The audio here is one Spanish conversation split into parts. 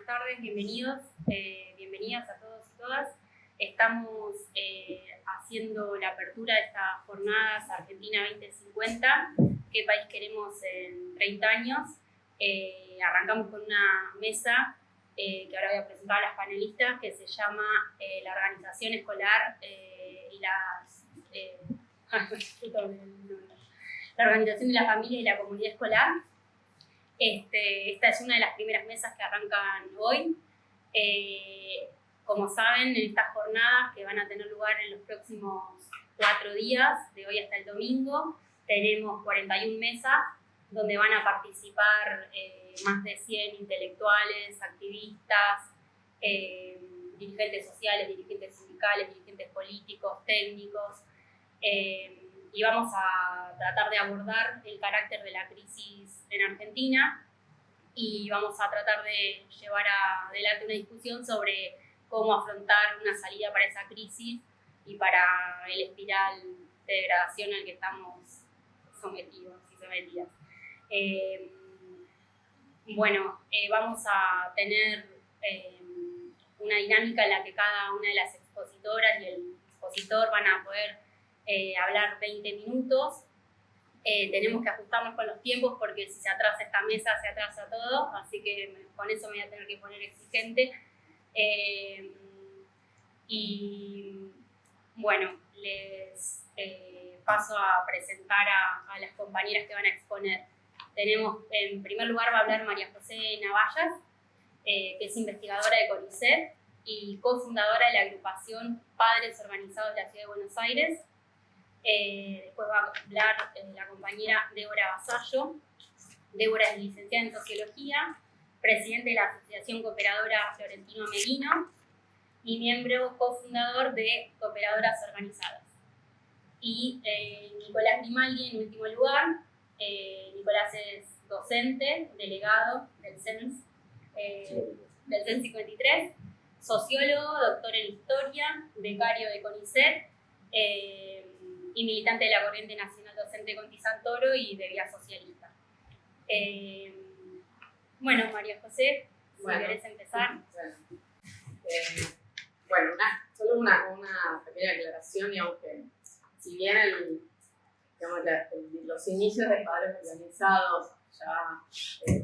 tardes, bienvenidos, bienvenidas a todos y todas. Estamos haciendo la apertura de estas jornadas Argentina 2050, qué país queremos en 30 años. Arrancamos con una mesa que ahora voy a presentar a las panelistas, que se llama la organización escolar y la organización de la familia y la comunidad escolar. Esta es una de las primeras mesas que arrancan hoy. Como saben, en estas jornadas que van a tener lugar en los próximos 4 días, de hoy hasta el domingo, tenemos 41 mesas donde van a participar más de 100 intelectuales, activistas, dirigentes sociales, dirigentes sindicales, dirigentes políticos, técnicos, y vamos a tratar de abordar el carácter de la crisis en Argentina y vamos a tratar de llevar adelante una discusión sobre cómo afrontar una salida para esa crisis y para el espiral de degradación al que estamos sometidos y sometidas. Vamos a tener una dinámica en la que cada una de las expositoras y el expositor van a poder hablar 20 minutos. Tenemos que ajustarnos con los tiempos porque si se atrasa esta mesa se atrasa todo, así que con eso me voy a tener que poner exigente. Les paso a presentar a las compañeras que van a exponer. Tenemos, en primer lugar, va a hablar María José Navallas, que es investigadora de CONICET y cofundadora de la agrupación Padres Organizados de la Ciudad de Buenos Aires. Después va a hablar la compañera Débora Vasallo. Débora es licenciada en Sociología, presidente de la Asociación Cooperadora Florentino Meguino y miembro cofundador de Cooperadoras Organizadas. Y Nicolás Grimaldi, en último lugar. Nicolás es docente, delegado del CENS 53, sociólogo, doctor en Historia, becario de CONICET, y militante de la Corriente Nacional Docente Conti Santoro y de Vía Socialista. María José, si querés empezar. Solo una pequeña aclaración, digamos que si bien los inicios de Padres Organizados ya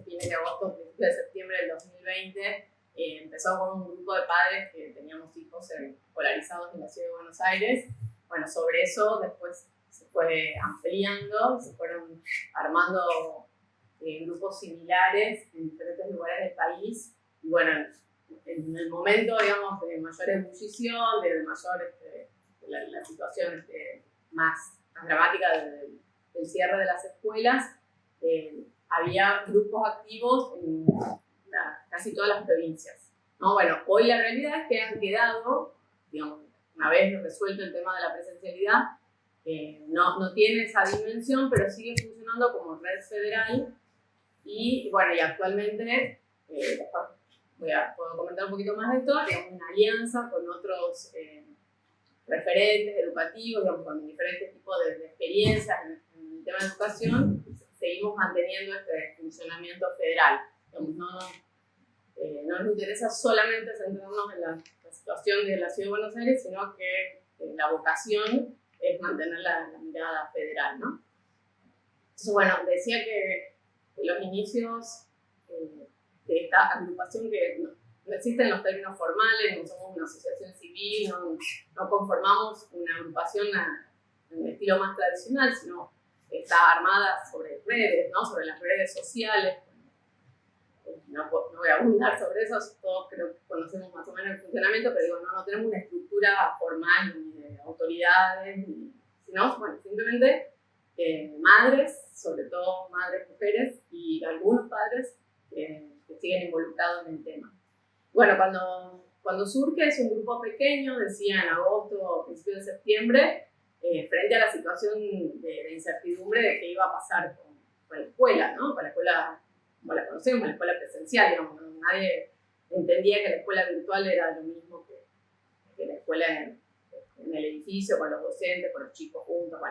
fines de agosto, principios de septiembre del 2020, empezó con un grupo de padres que teníamos hijos escolarizados en la Ciudad de Buenos Aires. Bueno, sobre eso después se fue ampliando, se fueron armando grupos similares en diferentes lugares del país. Y bueno, en el momento, digamos, de mayor ebullición, de mayor, la situación más dramática del cierre de las escuelas, había grupos activos en casi todas las provincias, ¿no? Bueno, hoy la realidad es que han quedado, digamos, una vez resuelto el tema de la presencialidad, no tiene esa dimensión, pero sigue funcionando como red federal y actualmente, puedo comentar un poquito más de esto, tenemos una alianza con otros referentes educativos, digamos, con diferentes tipos de experiencias en el tema de educación. Seguimos manteniendo este funcionamiento federal. Digamos, no nos interesa solamente centrarnos en la situación de la Ciudad de Buenos Aires, sino que la vocación es mantener la mirada federal, ¿no? Entonces, decía que los inicios de esta agrupación, que no existen los términos formales, no somos una asociación civil, no conformamos una agrupación en el estilo más tradicional, sino está armada sobre redes, ¿no? Sobre las redes sociales. No voy a abundar sobre eso, todos creo que conocemos más o menos el funcionamiento, pero digo, no tenemos una estructura formal ni de autoridades, sino simplemente madres, sobre todo madres mujeres y algunos padres que siguen involucrados en el tema. Bueno, cuando surge es un grupo pequeño, decía en agosto, principios de septiembre, frente a la situación de incertidumbre de qué iba a pasar con la escuela, ¿no? Con la escuela, como la conocemos, la escuela presencial, digamos, ¿no? Nadie entendía que la escuela virtual era lo mismo que la escuela en el edificio, con los docentes, con los chicos juntos,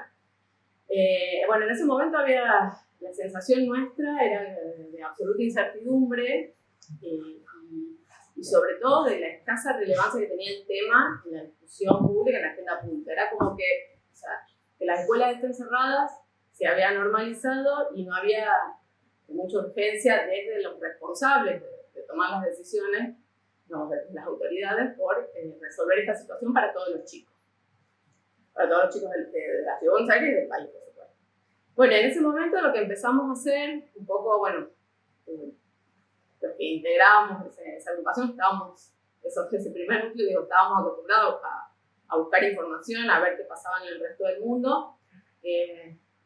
en ese momento había la sensación nuestra era de absoluta incertidumbre, y sobre todo de la escasa relevancia que tenía el tema en la discusión pública, en la agenda pública. Era como que, o sea, que las escuelas estén cerradas se había normalizado y no había mucha urgencia desde los responsables de tomar las decisiones, no, de las autoridades, por resolver esta situación para todos los chicos. Para todos los chicos de la ciudad de Buenos Aires y del país, por supuesto. Bueno, en ese momento lo que empezamos a hacer, un poco, bueno, los que integrábamos esa agrupación, estábamos, ese primer núcleo, digo, estábamos acostumbrados a buscar información, a ver qué pasaba en el resto del mundo.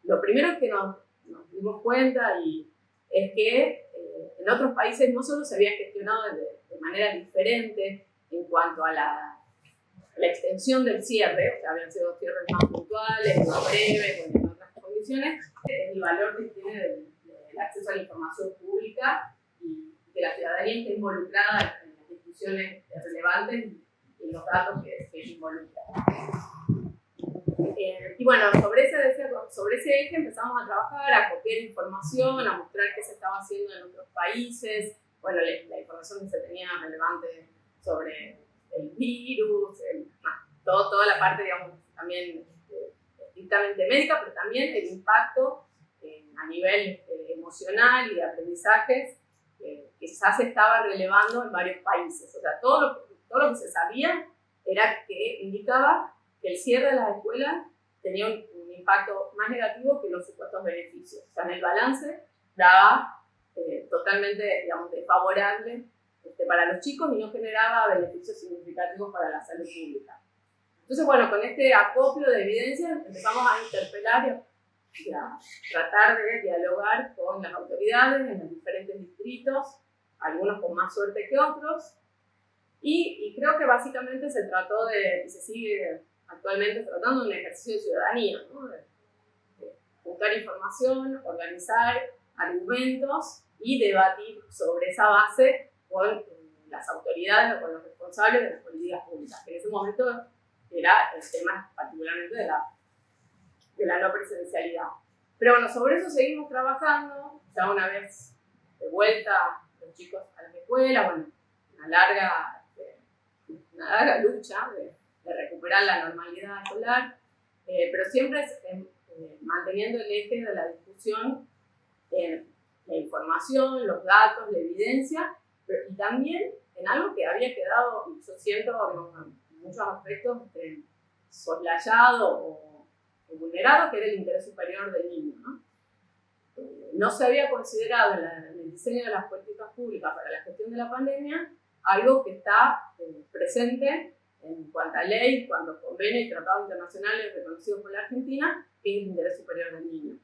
Lo primero que nos dimos cuenta es que en otros países no solo se había gestionado de manera diferente en cuanto a la extensión del cierre, o sea, habían sido cierres más puntuales, más breves, en otras condiciones, el valor que tiene del acceso a la información pública y que la ciudadanía esté involucrada en las discusiones relevantes y en los datos que involucran. Y bueno, sobre ese eje empezamos a trabajar, a copiar información, a mostrar qué se estaba haciendo en otros países, bueno, la información que se tenía relevante sobre el virus, toda la parte, digamos, también estrictamente médica, pero también el impacto a nivel emocional y de aprendizajes que ya se estaba relevando en varios países. O sea, todo lo que se sabía era que indicaba que el cierre de las escuelas tenía un impacto más negativo que los supuestos beneficios. O sea, en el balance daba totalmente, digamos, desfavorable para los chicos y no generaba beneficios significativos para la salud pública. Entonces, bueno, con este acopio de evidencia empezamos a interpelar y a tratar de dialogar con las autoridades en los diferentes distritos, algunos con más suerte que otros, y creo que básicamente se trató y se sigue actualmente tratando de un ejercicio de ciudadanía, ¿no? de buscar información, organizar argumentos y debatir sobre esa base con las autoridades o con los responsables de las políticas públicas, que en ese momento era el tema particularmente de la no presencialidad. Pero bueno, sobre eso seguimos trabajando, ya una vez de vuelta los chicos a las escuelas, bueno, una larga lucha de recuperar la normalidad escolar, pero siempre manteniendo el eje de la discusión en la información, los datos, la evidencia, y también en algo que había quedado, yo siento, en muchos aspectos, soslayado o vulnerado, que era el interés superior del niño, ¿no? No se había considerado en el diseño de las políticas públicas para la gestión de la pandemia algo que está presente en cuanto a ley, en cuanto a convenios y tratados internacionales reconocidos por la Argentina, que es el interés superior del niño.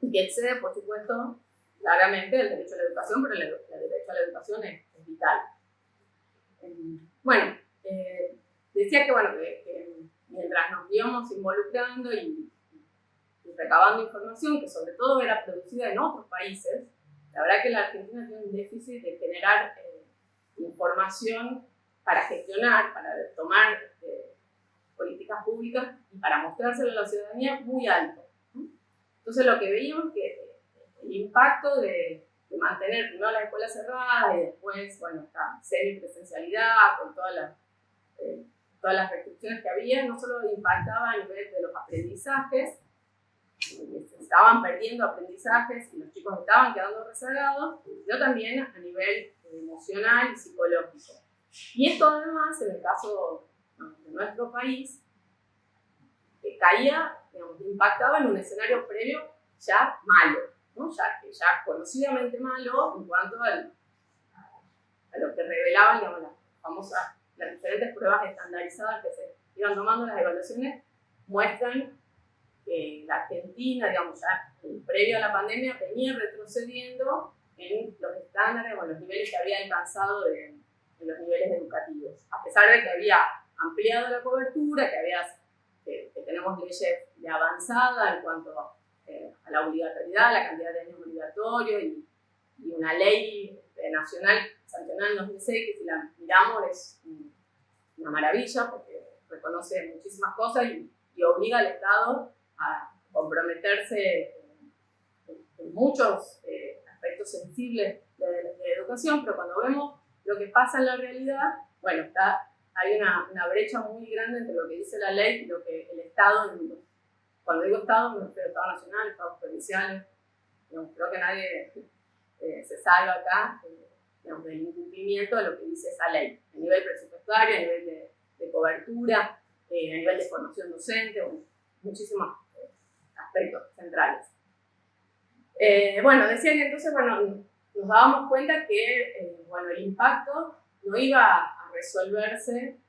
Y que excede, por supuesto, claramente el derecho a la educación, pero el derecho a la educación es vital. Bueno, decía que mientras nos íbamos involucrando y recabando información, que sobre todo era producida en otros países, la verdad que la Argentina tiene un déficit de generar información para gestionar, para tomar políticas públicas y para mostrárselo a la ciudadanía muy alto. Entonces lo que veíamos que el impacto de mantener primero las escuelas cerradas y después, bueno, esta semipresencialidad con todas las restricciones que había, no solo impactaba a nivel de los aprendizajes, se estaban perdiendo aprendizajes y los chicos estaban quedando rezagados, sino también a nivel emocional y psicológico. Y esto además, en el caso de nuestro país, impactaba en un escenario previo ya malo, ¿no? ya conocidamente malo en cuanto a lo que revelaban, digamos, las diferentes pruebas estandarizadas que se iban tomando. Las evaluaciones muestran que la Argentina, digamos, ya previo a la pandemia, venía retrocediendo en los estándares o en los niveles que había alcanzado en los niveles educativos, a pesar de que había ampliado la cobertura, que tenemos leyes de avanzada en cuanto a la obligatoriedad, la cantidad de años obligatorios y una ley nacional sancionada en 2006 que si la miramos es una maravilla porque reconoce muchísimas cosas y obliga al Estado a comprometerse en muchos aspectos sensibles de educación, pero cuando vemos lo que pasa en la realidad, bueno, hay una brecha muy grande entre lo que dice la ley y lo que el Estado, cuando digo Estado, me refiero a Estado nacional, Estados provinciales, creo que nadie se salva acá del incumplimiento de lo que dice esa ley, a nivel presupuestario, a nivel de cobertura, a nivel de formación docente, muchísimos aspectos centrales. Bueno, decía que entonces, bueno, nos dábamos cuenta que el impacto no iba a resolverse,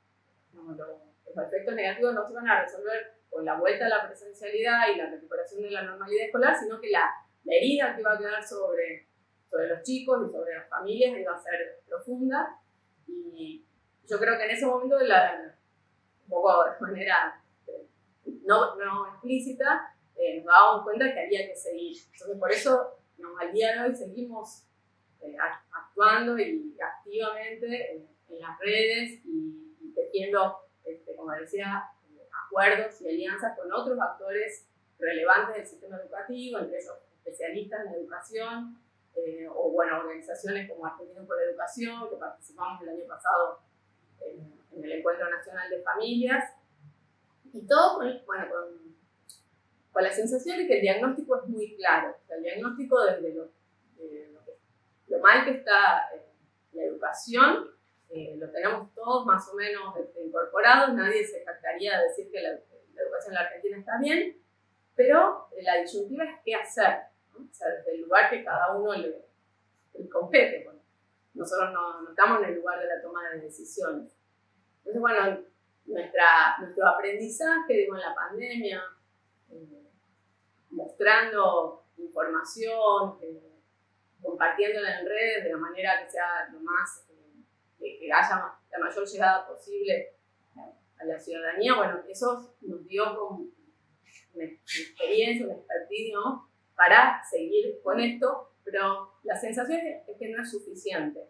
los efectos negativos no se van a resolver con la vuelta a la presencialidad y la recuperación de la normalidad escolar, sino que la herida que iba a quedar sobre los chicos y sobre las familias iba a ser profunda. Y yo creo que en ese momento, un poco de manera no explícita, nos dábamos cuenta que había que seguir. Entonces, por eso, al día de hoy seguimos actuando y activamente en las redes y tejiendo, como decía, acuerdos y alianzas con otros actores relevantes del sistema educativo, entre ellos especialistas en educación, o organizaciones como Argentinos por la Educación, que participamos el año pasado en el Encuentro Nacional de Familias, y todo con la sensación de que el diagnóstico es muy claro. O sea, el diagnóstico desde lo mal que está la educación, lo tenemos todos más o menos incorporados. Nadie se jactaría de decir que la educación en la Argentina está bien, pero la disyuntiva es qué hacer, ¿no? O sea, desde el lugar que cada uno le compete. Bueno, nosotros no estamos en el lugar de la toma de decisiones. Entonces, nuestro aprendizaje, en la pandemia, mostrando información, compartiéndola en redes de la manera que sea lo más, que haya la mayor llegada posible a la ciudadanía. Bueno, eso nos dio como una experiencia, una expertise, ¿no?, para seguir con esto, pero la sensación es que no es suficiente,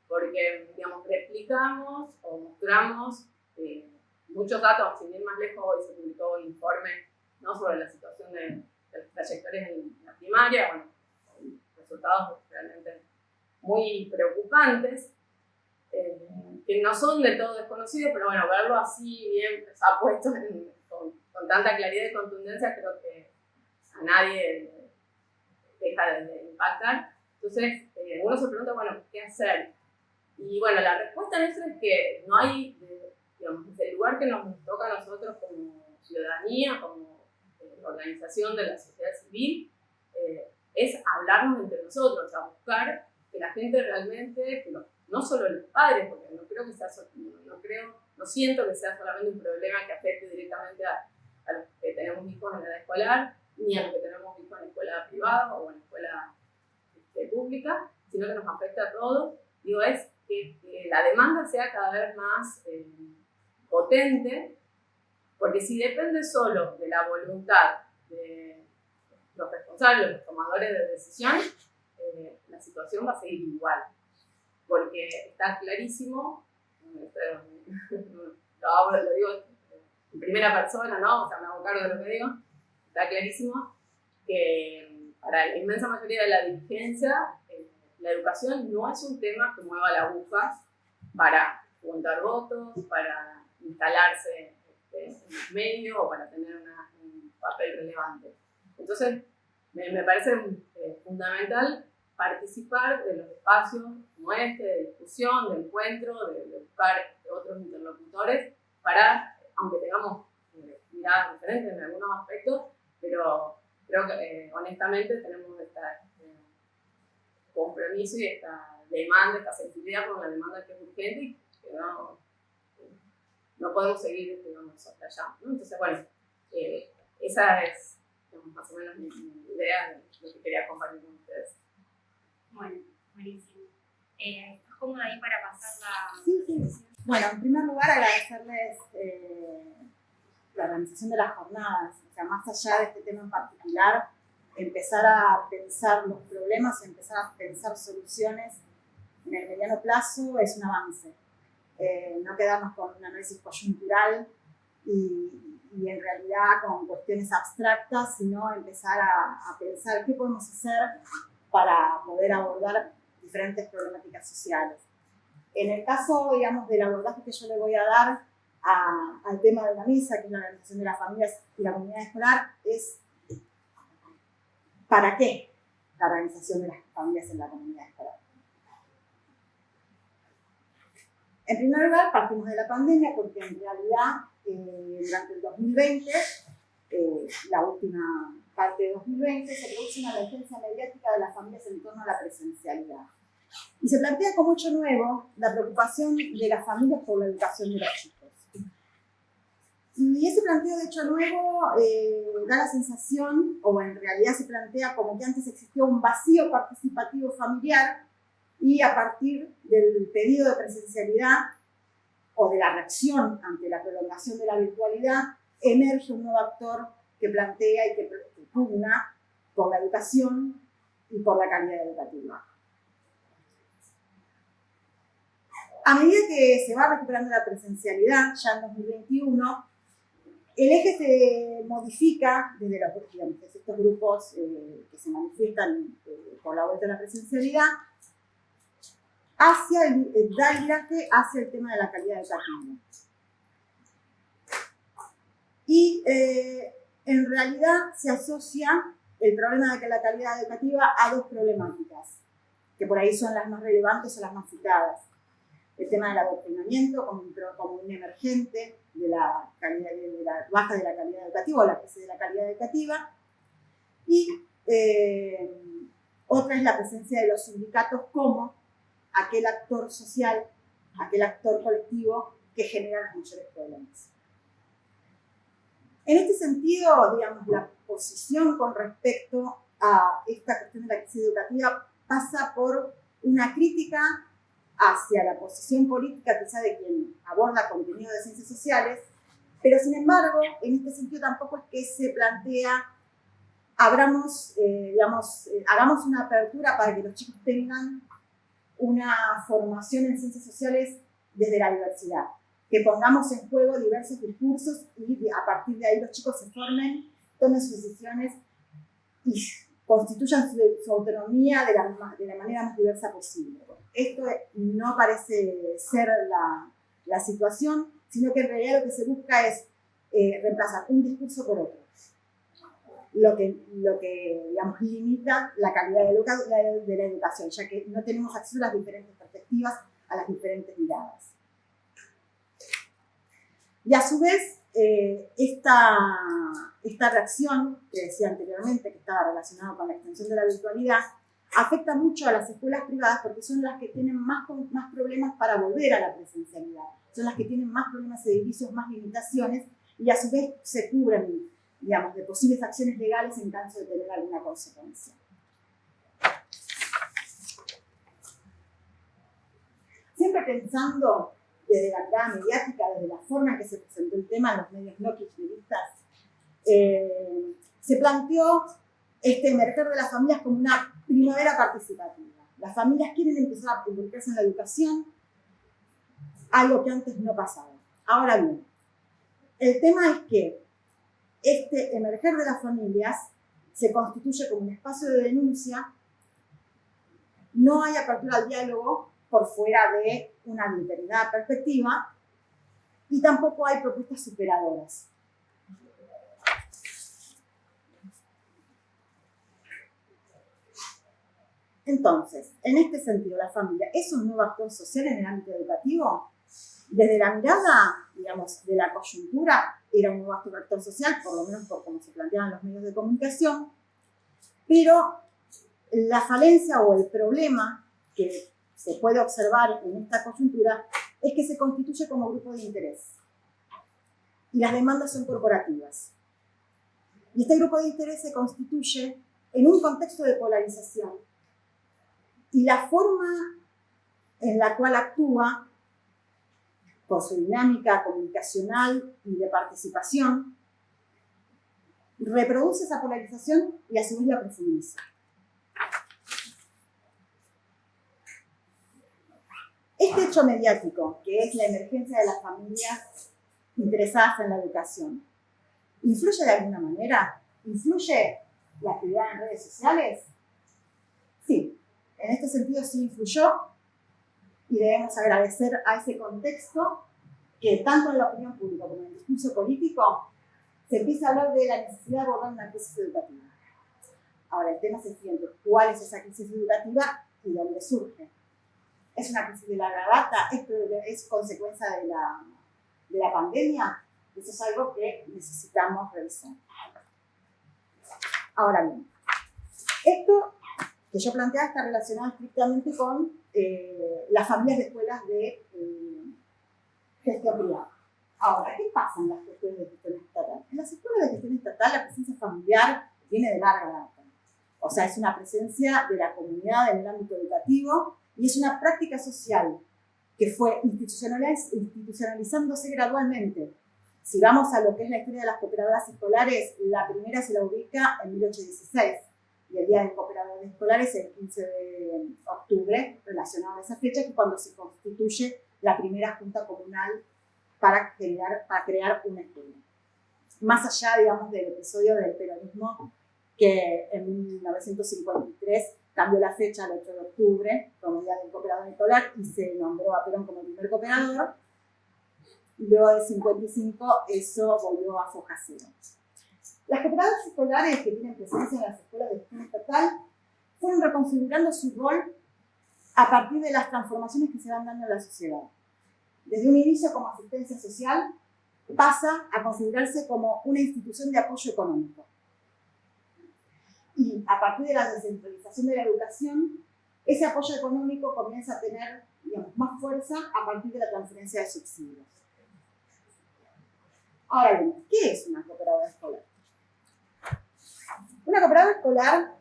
porque, replicamos o mostramos muchos datos. Sin ir más lejos, hoy se publicó un informe, ¿no?, sobre la situación de las trayectorias en la primaria, con resultados realmente muy preocupantes, que no son del todo desconocidos, pero verlo así bien puesto con tanta claridad y contundencia, creo que a nadie deja de impactar. Entonces, uno se pregunta, ¿qué hacer? Y la respuesta nuestra es que no hay, desde el lugar que nos toca a nosotros como ciudadanía, como organización de la sociedad civil, es hablarnos entre nosotros, o sea, buscar que la gente realmente, no solo los padres, porque no siento que sea solamente un problema que afecte directamente a los que tenemos hijos en edad escolar, ni a los que tenemos hijos en escuela privada o en escuela pública, sino que nos afecta a todos. Es que la demanda sea cada vez más potente, porque si depende solo de la voluntad de los responsables, los tomadores de decisión, la situación va a seguir igual, porque está clarísimo, lo digo en primera persona, ¿no? O sea, me hago cargo de lo que digo, está clarísimo que para la inmensa mayoría de la dirigencia, la educación no es un tema que mueva la aguja para juntar votos, para instalarse en los medios o para tener un papel relevante. Entonces, me parece fundamental participar de los espacios como de discusión, de encuentro, de buscar otros interlocutores para, aunque tengamos miradas diferentes en algunos aspectos, pero creo que honestamente tenemos este compromiso y esta demanda, esta sensibilidad por una demanda que es urgente y que no podemos seguir soslayando, ¿no? Entonces, esa es más o menos mi idea de lo que quería compartir con ustedes. Bueno, buenísimo. ¿Estás cómoda ahí para pasar la...? Sí. Bueno, en primer lugar agradecerles la organización de las jornadas, o sea, más allá de este tema en particular, empezar a pensar los problemas, empezar a pensar soluciones en el mediano plazo es un avance. No quedarnos con un análisis coyuntural y en realidad con cuestiones abstractas, sino empezar a pensar qué podemos hacer para poder abordar diferentes problemáticas sociales. En el caso, digamos, del abordaje que yo le voy a dar al tema de la mesa, que es la organización de las familias y la comunidad escolar, es ¿para qué la organización de las familias en la comunidad escolar? En primer lugar, partimos de la pandemia porque en realidad durante el 2020, la última parte de 2020, se produce una emergencia mediática de las familias en torno a la presencialidad. Y se plantea como hecho nuevo la preocupación de las familias por la educación de los chicos. Y ese planteo de hecho nuevo da la sensación, o en realidad se plantea como que antes existió un vacío participativo familiar y a partir del pedido de presencialidad o de la reacción ante la prolongación de la virtualidad, emerge un nuevo actor que plantea y que pugna por la educación y por la calidad educativa. A medida que se va recuperando la presencialidad, ya en 2021, el eje se modifica desde estos grupos que se manifiestan por la vuelta a la presencialidad, hacia da el viraje hacia el tema de la calidad educativa. Y en realidad se asocia el problema de la calidad educativa a dos problemáticas, que por ahí son las más relevantes o las más citadas. El tema del adoctrinamiento como un emergente de la baja de la calidad educativa o la crisis de la calidad educativa. Y otra es la presencia de los sindicatos como aquel actor social, aquel actor colectivo que genera los mayores problemas. En este sentido, digamos, la posición con respecto a esta cuestión de la crisis educativa pasa por una crítica hacia la posición política quizá de quien aborda contenido de ciencias sociales, pero sin embargo, en este sentido tampoco es que se plantea hagamos una apertura para que los chicos tengan una formación en ciencias sociales desde la diversidad, que pongamos en juego diversos discursos y a partir de ahí los chicos se formen, tomen sus decisiones y constituyan su autonomía de la manera más diversa posible. Esto no parece ser la situación, sino que en realidad lo que se busca es reemplazar un discurso por otro, lo que digamos, limita la calidad de la educación, ya que no tenemos acceso a las diferentes perspectivas, a las diferentes miradas. Y a su vez, esta reacción que decía anteriormente, que estaba relacionada con la extensión de la virtualidad, afecta mucho a las escuelas privadas porque son las que tienen más problemas para volver a la presencialidad, son las que tienen más problemas edilicios, más limitaciones y a su vez se cubren, digamos, de posibles acciones legales en caso de tener alguna consecuencia. Siempre pensando desde la mirada mediática, desde la forma en que se presentó el tema en los medios no kirchneristas, se planteó este emerger de las familias como una primavera participativa. Las familias quieren empezar a involucrarse en la educación, algo que antes no pasaba. Ahora bien, el tema es que este emerger de las familias se constituye como un espacio de denuncia, no hay apertura al diálogo por fuera de una determinada perspectiva y tampoco hay propuestas superadoras. Entonces, en este sentido, la familia es un nuevo actor social en el ámbito educativo. Desde la mirada, digamos, de la coyuntura, era un nuevo actor social, por lo menos por cómo se planteaban los medios de comunicación, pero la falencia o el problema que se puede observar en esta coyuntura es que se constituye como grupo de interés y las demandas son corporativas. Y este grupo de interés se constituye en un contexto de polarización y la forma en la cual actúa por su dinámica comunicacional y de participación reproduce esa polarización y a su vez la profundiza. Este hecho mediático, que es la emergencia de las familias interesadas en la educación, ¿influye de alguna manera? ¿Influye la actividad en redes sociales? Sí, en este sentido sí influyó y debemos agradecer a ese contexto que tanto en la opinión pública como en el discurso político se empieza a hablar de la necesidad de abordar una crisis educativa. Ahora, el tema es el siguiente: ¿cuál es esa crisis educativa y dónde surge? ¿Es una crisis de larga data? ¿Es consecuencia de la pandemia? Eso es algo que necesitamos revisar. Ahora bien, esto que yo planteaba está relacionado estrictamente con las familias de escuelas de gestión privada. Ahora, ¿qué pasa en las escuelas de gestión estatal? En las escuelas de gestión estatal la presencia familiar viene de larga data. O sea, es una presencia de la comunidad en el ámbito educativo y es una práctica social que fue institucionalizándose gradualmente. Si vamos a lo que es la historia de las cooperadoras escolares, la primera se la ubica en 1816 y el Día del Cooperador Escolar es el 15 de octubre, relacionado a esa fecha, que es cuando se constituye la primera junta comunal para crear una escuela. Más allá, digamos, del episodio del peronismo, que en 1953 cambió la fecha al 8 de octubre como Día del Cooperador Escolar y se nombró a Perón como el primer cooperador. Luego del 55 eso volvió a foja cero. Las cooperadoras escolares que tienen presencia en las escuelas de gestión estatal fueron reconfigurando su rol a partir de las transformaciones que se van dando en la sociedad. Desde un inicio como asistencia social pasa a configurarse como una institución de apoyo económico. Y a partir de la descentralización de la educación, ese apoyo económico comienza a tener, digamos, más fuerza a partir de la transferencia de subsidios. Ahora bien, ¿qué es una cooperadora escolar? Una cooperadora escolar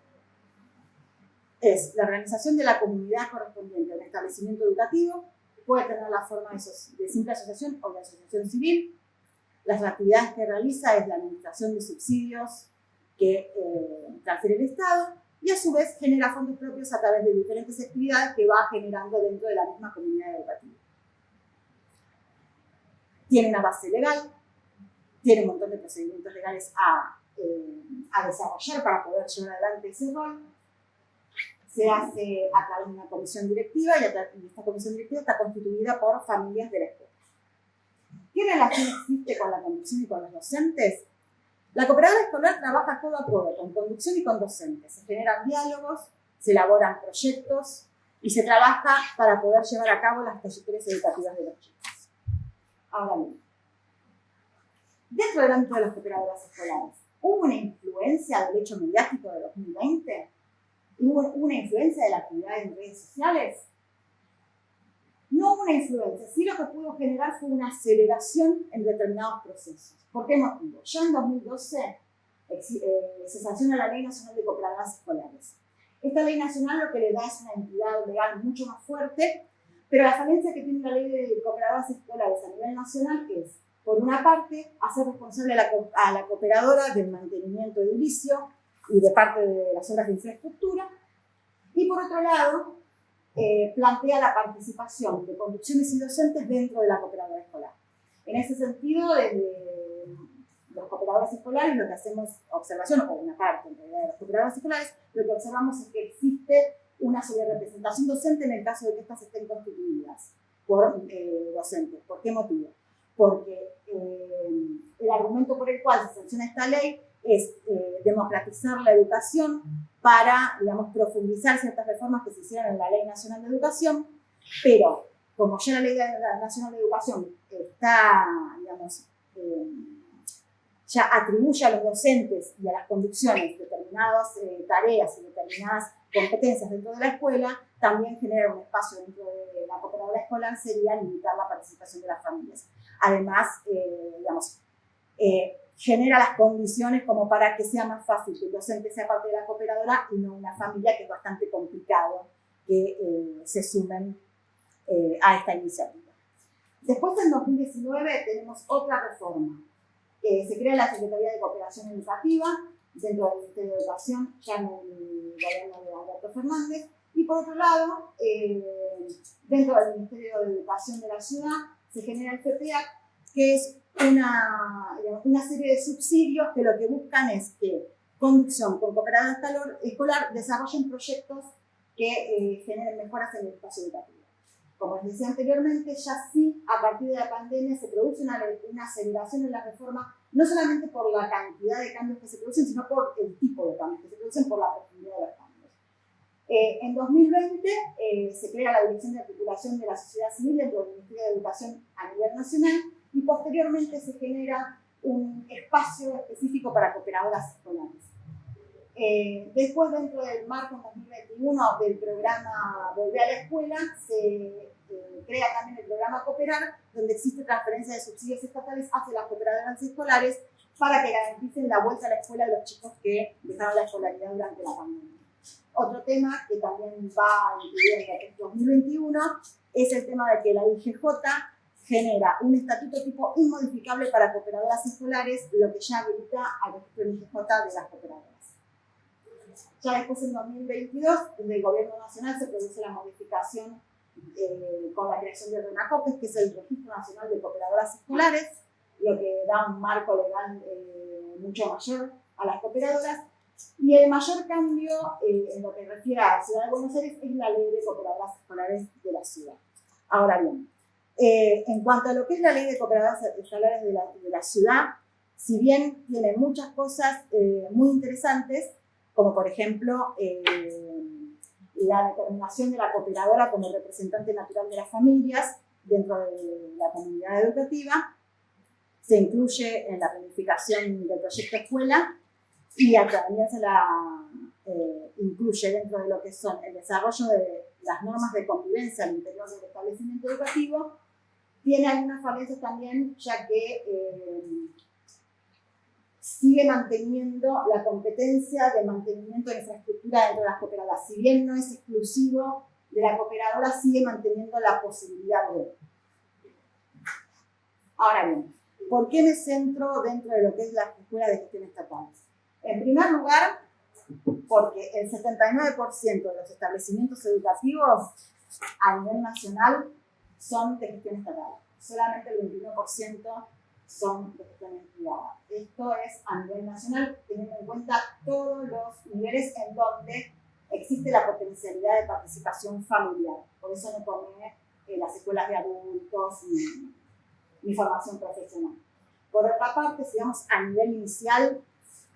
es la organización de la comunidad correspondiente a un establecimiento educativo, puede tener la forma de simple asociación o de asociación civil. Las actividades que realiza es la administración de subsidios que transfiere el Estado y a su vez genera fondos propios a través de diferentes actividades que va generando dentro de la misma comunidad educativa. Tiene una base legal, tiene un montón de procedimientos legales a desarrollar para poder llevar adelante ese rol. Se hace a través de una comisión directiva y esta comisión directiva está constituida por familias de la escuela. ¿Qué relación existe con la conducción y con los docentes? La cooperadora escolar trabaja codo a codo con conducción y con docentes. Se generan diálogos, se elaboran proyectos y se trabaja para poder llevar a cabo las trayectorias educativas de los chicos. Ahora bien, dentro del ámbito de las cooperadoras escolares, ¿hubo una influencia del hecho mediático de 2020? ¿Hubo una influencia de la actividad en redes sociales? No hubo una influencia, sí lo que pudo generar fue una aceleración en determinados procesos. ¿Por qué motivo? Ya en 2012 se sanciona la Ley Nacional de Cooperadoras Escolares. Esta ley nacional lo que le da es una entidad legal mucho más fuerte, pero la falencia que tiene la Ley de Cooperadoras Escolares a nivel nacional es, por una parte, hacer responsable a la cooperadora del mantenimiento edilicio y de parte de las obras de infraestructura, y por otro lado, plantea la participación de conducciones y docentes dentro de la cooperadora escolar. En ese sentido, desde los cooperadores escolares lo que hacemos observación, o una parte en realidad de los cooperadores escolares, lo que observamos es que existe una sobrerepresentación docente en el caso de que estas estén constituidas por docentes. ¿Por qué motivo? Porque el argumento por el cual se sanciona esta ley es democratizar la educación para, digamos, profundizar ciertas reformas que se hicieron en la Ley Nacional de Educación, pero como ya la Ley Nacional de Educación está, digamos, ya atribuye a los docentes y a las conducciones determinadas tareas y determinadas competencias dentro de la escuela, también genera un espacio dentro de la cooperadora escolar sería limitar la participación de las familias. Además, digamos, genera las condiciones como para que sea más fácil que el docente sea parte de la cooperadora y no una familia, que es bastante complicado que se sumen a esta iniciativa. Después, en 2019, tenemos otra reforma. Se crea la Secretaría de Cooperación Educativa dentro del Ministerio de Educación, ya en el gobierno de Alberto Fernández, y por otro lado, dentro del Ministerio de Educación de la ciudad, se genera el FPEAC, que es una serie de subsidios que lo que buscan es que conducción con cooperadora escolar desarrollen proyectos que generen mejoras en el espacio educativo. Como les decía anteriormente, ya sí, a partir de la pandemia se produce una aceleración en la reforma, no solamente por la cantidad de cambios que se producen, sino por el tipo de cambios que se producen, por la profundidad de los cambios. En 2020 se crea la Dirección de Articulación de la Sociedad Civil dentro del Ministerio de Educación a nivel nacional y posteriormente se genera un espacio específico para cooperadoras escolares. Después, dentro del marco en 2021 del programa Volver a la Escuela, se crea también el programa Cooperar, donde existe transferencia de subsidios estatales hacia las cooperadoras escolares para que garanticen la vuelta a la escuela de los chicos que dejaron la escolaridad durante la pandemia. Otro tema que también va a incluir en 2021 es el tema de que la IGJ genera un estatuto tipo inmodificable para cooperadoras escolares, lo que ya habilita al registro IGJ de las cooperadoras. Ya después, en 2022, desde el Gobierno Nacional se produce la modificación con la creación de RENACOPES, que es el Registro Nacional de Cooperadoras Escolares, lo que da un marco legal mucho mayor a las cooperadoras. Y el mayor cambio en lo que refiere a la Ciudad de Buenos Aires es la Ley de Cooperadoras Escolares de la ciudad. Ahora bien, en cuanto a lo que es la Ley de Cooperadoras Escolares de la ciudad, si bien tiene muchas cosas muy interesantes, como por ejemplo la determinación de la cooperadora como representante natural de las familias dentro de la comunidad educativa, se incluye en la planificación del proyecto escuela y también se la incluye dentro de lo que son el desarrollo de las normas de convivencia al interior del establecimiento educativo. Tiene algunas falencias también, ya que sigue manteniendo la competencia de mantenimiento de infraestructura dentro de las cooperadoras. Si bien no es exclusivo de la cooperadora, sigue manteniendo la posibilidad de. Ahora bien, ¿por qué me centro dentro de lo que es la escuela de gestión estatal? En primer lugar, porque el 79% de los establecimientos educativos a nivel nacional son de gestión estatal. Solamente el 21% son de gestión privada. Esto es a nivel nacional, teniendo en cuenta todos los niveles en donde existe la potencialidad de participación familiar. Por eso no tomé las escuelas de adultos ni formación profesional. Por otra parte, si vamos a nivel inicial,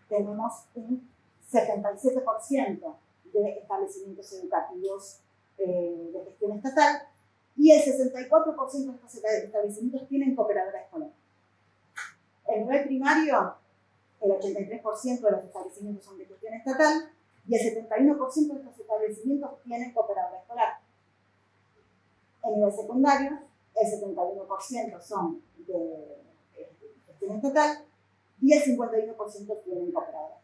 tenemos un 77% de establecimientos educativos de gestión estatal y el 64% de estos establecimientos tienen cooperadora escolar. En nivel primario, el 83% de los establecimientos son de gestión estatal y el 71% de estos establecimientos tienen cooperadora escolar. En nivel secundario, el 71% son de gestión estatal y el 51% tienen cooperadora.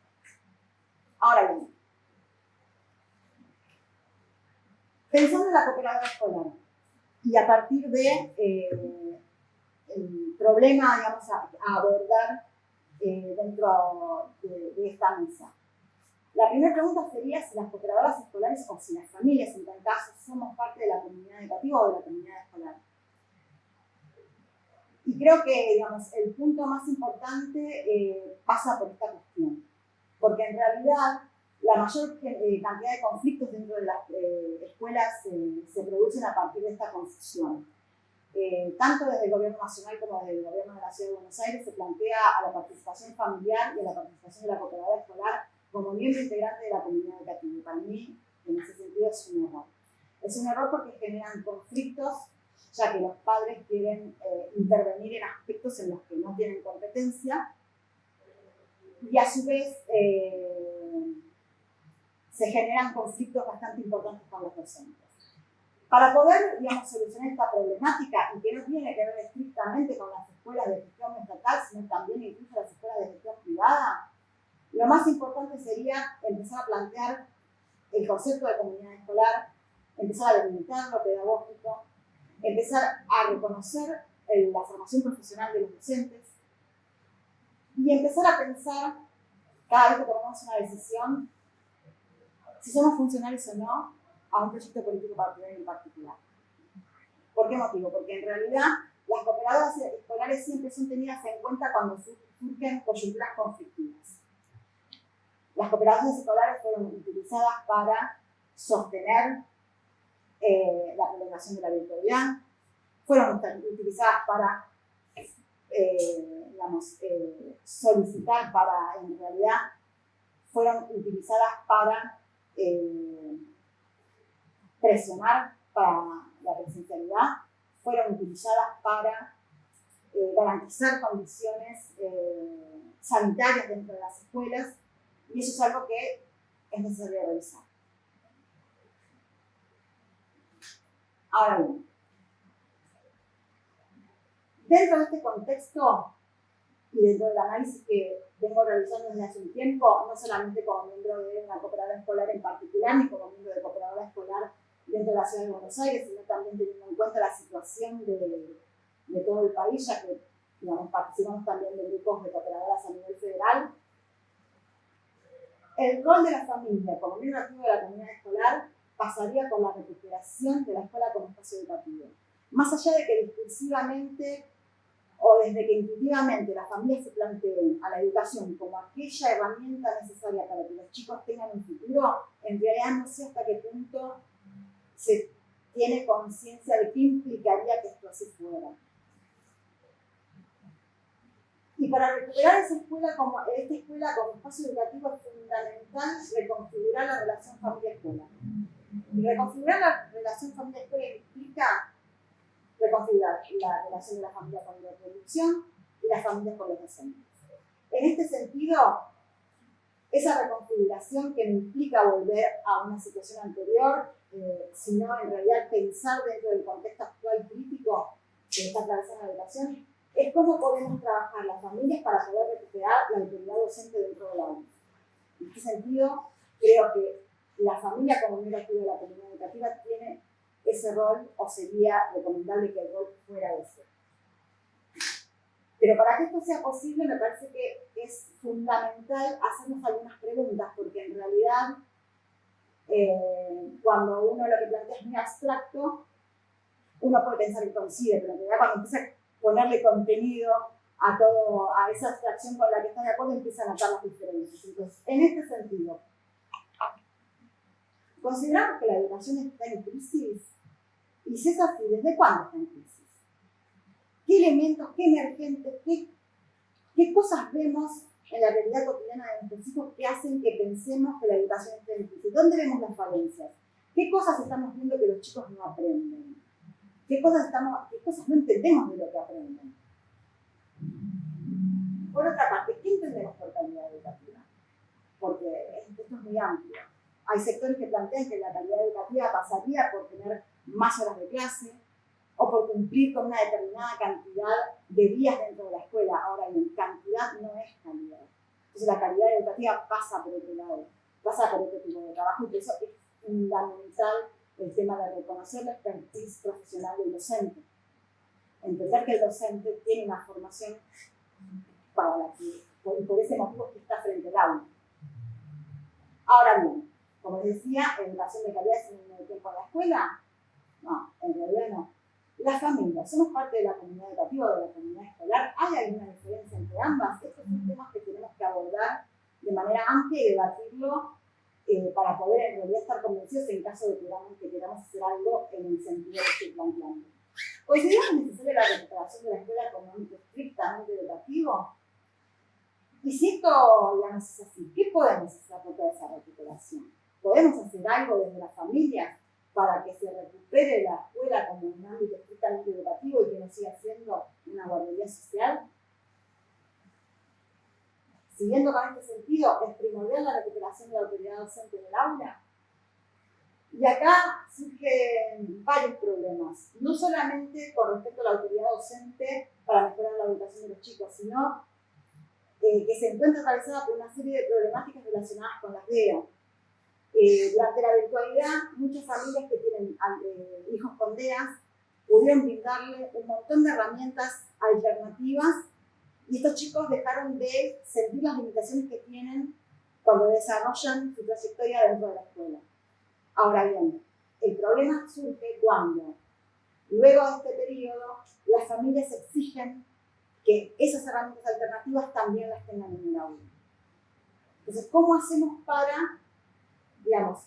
Ahora bien, pensando en la cooperadora escolar y a partir de el problema, digamos, a abordar dentro de esta mesa. La primera pregunta sería si las cooperadoras escolares o si las familias, en tal caso, somos parte de la comunidad educativa o de la comunidad escolar. Y creo que, digamos, el punto más importante pasa por esta cuestión, porque en realidad la mayor cantidad de conflictos dentro de las escuelas se producen a partir de esta confusión. Tanto desde el Gobierno Nacional como desde el Gobierno de la Ciudad de Buenos Aires se plantea a la participación familiar y a la participación de la cooperadora escolar como miembro integrante de la comunidad educativa. Y para mí, en ese sentido, es un error. Es un error porque generan conflictos, ya que los padres quieren intervenir en aspectos en los que no tienen competencia y a su vez se generan conflictos bastante importantes con los docentes. Para poder, digamos, solucionar esta problemática, y que no tiene que ver estrictamente con las escuelas de gestión estatal, sino también incluso las escuelas de gestión privada, lo más importante sería empezar a plantear el concepto de comunidad escolar, empezar a delimitar lo pedagógico, empezar a reconocer la formación profesional de los docentes y empezar a pensar, cada vez que tomamos una decisión, si somos funcionales o no a un proyecto político partidario en particular. ¿Por qué motivo? Porque en realidad las cooperadoras escolares siempre son tenidas en cuenta cuando surgen coyunturas conflictivas. Las cooperadoras escolares fueron utilizadas para sostener la prolongación de la virtualidad, fueron utilizadas para, solicitar, para, en realidad, fueron utilizadas para presionar para la presencialidad, fueron utilizadas para garantizar condiciones sanitarias dentro de las escuelas, y eso es algo que es necesario revisar. Ahora bien, dentro de este contexto y dentro del análisis que vengo realizando desde hace un tiempo, no solamente como miembro de una cooperadora escolar en particular, ni como miembro de cooperadora escolar dentro de la ciudad de Buenos Aires, sino también teniendo en cuenta la situación de todo el país, ya que participamos también de grupos de cooperadoras a nivel federal. El rol de la familia como miembro activo de la comunidad escolar pasaría por la recuperación de la escuela como espacio educativo. Más allá de que discursivamente o desde que intuitivamente las familias se planteen a la educación como aquella herramienta necesaria para que los chicos tengan un futuro, en realidad no sé hasta qué punto se tiene conciencia de qué implicaría que esto así fuera. Y para recuperar esta escuela como espacio educativo es fundamental reconfigurar la relación familia-escuela. Y reconfigurar la relación familia-escuela implica reconfigurar la relación de la familia con la reproducción y la familia con los docentes. En este sentido, esa reconfiguración que no implica volver a una situación anterior, sino en realidad pensar dentro del contexto actual crítico que está atravesando la educación, es cómo podemos trabajar las familias para poder recuperar la autoridad docente dentro del aula. En este sentido, creo que la familia como miembro activo de la comunidad educativa tiene ese rol, o sería recomendable que el rol fuera ese. Pero para que esto sea posible, me parece que es fundamental hacernos algunas preguntas, porque en realidad, cuando uno lo que plantea es muy abstracto, uno puede pensar que coincide, pero en realidad cuando empieza a ponerle contenido a esa abstracción con la que está de acuerdo, empiezan a notar las diferencias. Entonces, en este sentido, ¿consideramos que la educación está en crisis? Y si es así, ¿desde cuándo está en crisis? ¿Qué elementos, qué emergentes, qué cosas vemos en la realidad cotidiana de nuestros hijos que hacen que pensemos que la educación está en crisis? ¿Dónde vemos las falencias? ¿Qué cosas estamos viendo que los chicos no aprenden? ¿Qué cosas no entendemos de lo que aprenden? Por otra parte, ¿qué entendemos por calidad educativa? Porque esto es muy amplio. Hay sectores que plantean que la calidad educativa pasaría por tener más horas de clase o por cumplir con una determinada cantidad de días dentro de la escuela. Ahora bien, cantidad no es calidad. Entonces la calidad educativa pasa por otro lado, pasa por otro tipo de trabajo, y por eso es fundamental el tema de reconocer la expertise profesional del docente. Entender que el docente tiene una formación para la que, por ese motivo que está frente al aula. Ahora bien, como les decía, educación de calidad sin el tiempo en la escuela, no, en realidad no. Las familias, somos parte de la comunidad educativa o de la comunidad escolar. ¿Hay alguna diferencia entre ambas? Estos son temas que tenemos que abordar de manera amplia y debatirlo para poder en realidad estar convencidos en caso de que queramos hacer algo en el sentido que estoy planteando. ¿Consideramos necesaria la recuperación de la escuela como un ámbito estrictamente educativo? Y si esto, digamos, es así, ¿qué podemos hacer por toda esa recuperación? ¿Podemos hacer algo desde las familias para que se recupere la escuela como un ámbito estrictamente educativo y que no siga siendo una guardería social? Siguiendo con este sentido, ¿es primordial la recuperación de la autoridad docente en el aula? Y acá surgen varios problemas, no solamente con respecto a la autoridad docente para mejorar la educación de los chicos, sino que se encuentra atravesada por una serie de problemáticas relacionadas con las DEA. Durante la virtualidad, muchas familias que tienen hijos con DEAs pudieron brindarle un montón de herramientas alternativas, y estos chicos dejaron de sentir las limitaciones que tienen cuando desarrollan su trayectoria dentro de la escuela. Ahora bien, el problema surge cuando, luego de este periodo, las familias exigen que esas herramientas alternativas también las tengan en el aula. Entonces, ¿cómo hacemos para, digamos,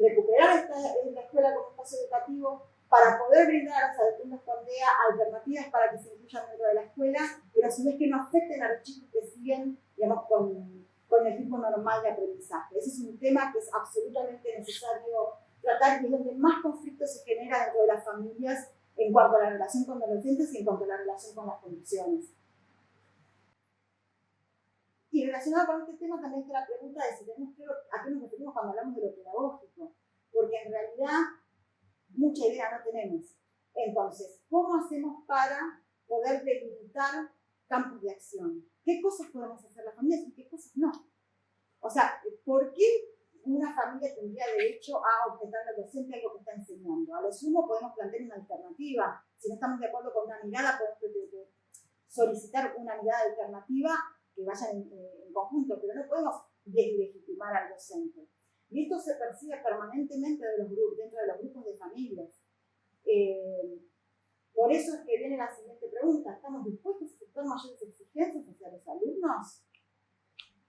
recuperar la escuela como espacio educativo, para poder brindar a los alumnos con DEA alternativas para que se incluyan dentro de la escuela, pero a su vez que no afecten a los chicos que siguen, digamos, con el ritmo normal de aprendizaje. Ese es un tema que es absolutamente necesario tratar y es donde más conflicto se genera dentro de las familias en cuanto a la relación con los docentes y en cuanto a la relación con las condiciones. Y relacionado con este tema también está la pregunta de si tenemos claro a qué nos referimos cuando hablamos de lo pedagógico, porque en realidad mucha idea no tenemos. Entonces, ¿cómo hacemos para poder delimitar campos de acción? ¿Qué cosas podemos hacer las familias y qué cosas no? O sea, ¿por qué una familia tendría derecho a objetarle al docente algo que está enseñando? A lo sumo podemos plantear una alternativa. Si no estamos de acuerdo con una mirada, podemos solicitar una mirada alternativa que vayan en conjunto, pero no podemos deslegitimar al docente. Y esto se percibe permanentemente dentro de los grupos de familias. Por eso es que viene la siguiente pregunta. ¿Estamos dispuestos a aceptar mayores exigencias hacia los alumnos?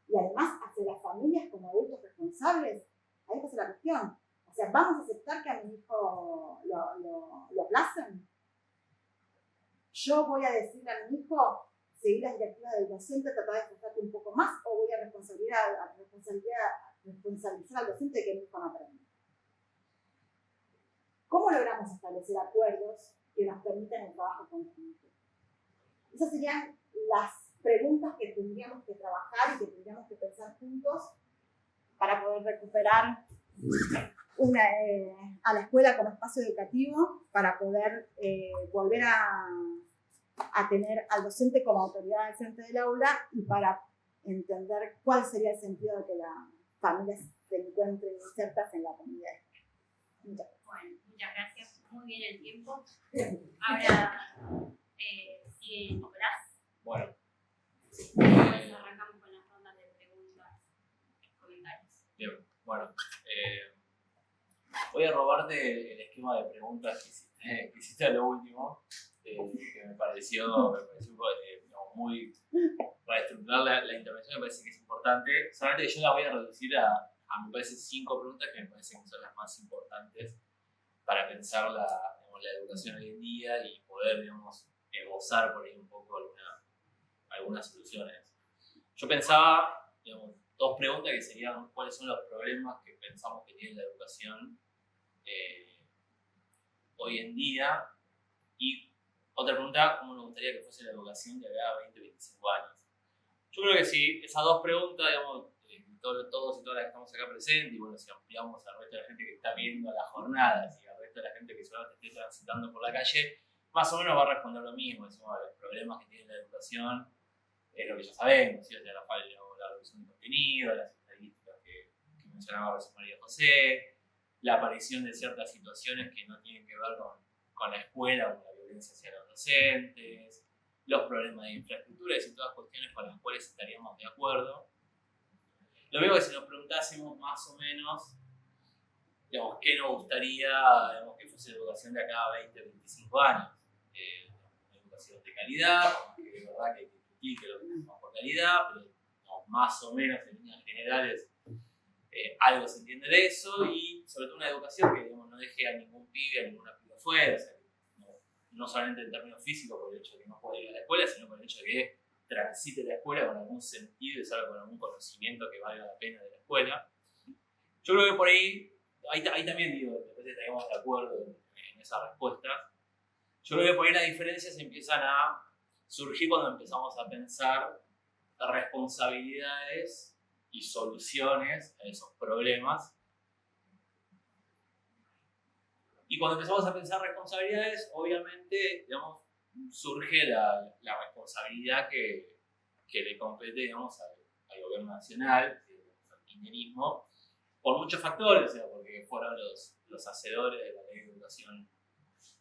Y además hacia las familias como adultos responsables. Ahí está la cuestión. O sea, ¿vamos a aceptar que a mi hijo lo aplacen? ¿Yo voy a decirle a mi hijo seguir las directivas del docente, tratar de esforzarte un poco más, o voy a responsabilizar al docente de que mi hijo no aprenda? ¿Cómo logramos establecer acuerdos que nos permitan el trabajo conjunto? Esas serían las preguntas que tendríamos que trabajar y que tendríamos que pensar juntos para poder recuperar a la escuela como espacio educativo, para poder volver a tener al docente como autoridad al frente del aula y para entender cuál sería el sentido de que las familias se encuentren insertas en la comunidad. Bueno, muchas gracias. Muy bien el tiempo. Ahora sigue Nicolás. Bueno. Después arrancamos con las rondas de preguntas y comentarios. Bien, bueno. Voy a robarte el esquema de preguntas que hiciste a lo último, que me pareció digamos, muy... Para estructurar la intervención me parece que es importante. Solamente yo la voy a reducir a me parece 5 preguntas que me parecen que son las más importantes para pensar la educación hoy en día y poder, digamos, esbozar por ahí un poco algunas soluciones. Yo pensaba, digamos, 2 preguntas que serían cuáles son los problemas que pensamos que tiene la educación hoy en día, y otra pregunta, cómo nos gustaría que fuese la educación de acá a 20, 25 años. Yo creo que si esas 2 preguntas, digamos, todos y todas las que estamos acá presentes, y bueno, si ampliamos al resto de la gente que está viendo las jornadas y al resto de la gente que solamente esté transitando por la calle, más o menos va a responder lo mismo. Decimos, los problemas que tiene la educación es lo que ya sabemos, ¿sí? O sea, la reducción de contenido, las estadísticas que mencionaba recién María José, la aparición de ciertas situaciones que no tienen que ver con la escuela, con la violencia hacia los docentes, los problemas de infraestructuras y todas cuestiones con las cuales estaríamos de acuerdo. Lo mismo que si nos preguntásemos más o menos, digamos, qué nos gustaría, digamos, que fuese la educación de acá a 20, 25 años. Una educación de calidad, porque es verdad que hay que discutir que lo que tenemos por calidad, pero no, más o menos en líneas generales algo se entiende de eso, y sobre todo una educación que, digamos, no deje a ningún pibe, a ninguna piba afuera, o sea, no solamente en términos físicos por el hecho de que no pueda ir a la escuela, sino por el hecho de que transite la escuela con algún sentido y salga con algún conocimiento que valga la pena de la escuela. Yo creo que por ahí también digo, después estaríamos de acuerdo en esas respuestas. Yo creo que por ahí las diferencias empiezan a surgir cuando empezamos a pensar responsabilidades y soluciones a esos problemas. Y cuando empezamos a pensar responsabilidades, obviamente, digamos, surge la responsabilidad que le compete, digamos, al gobierno nacional, al kirchnerismo, por muchos factores, o sea, porque fueron los hacedores de la ley de educación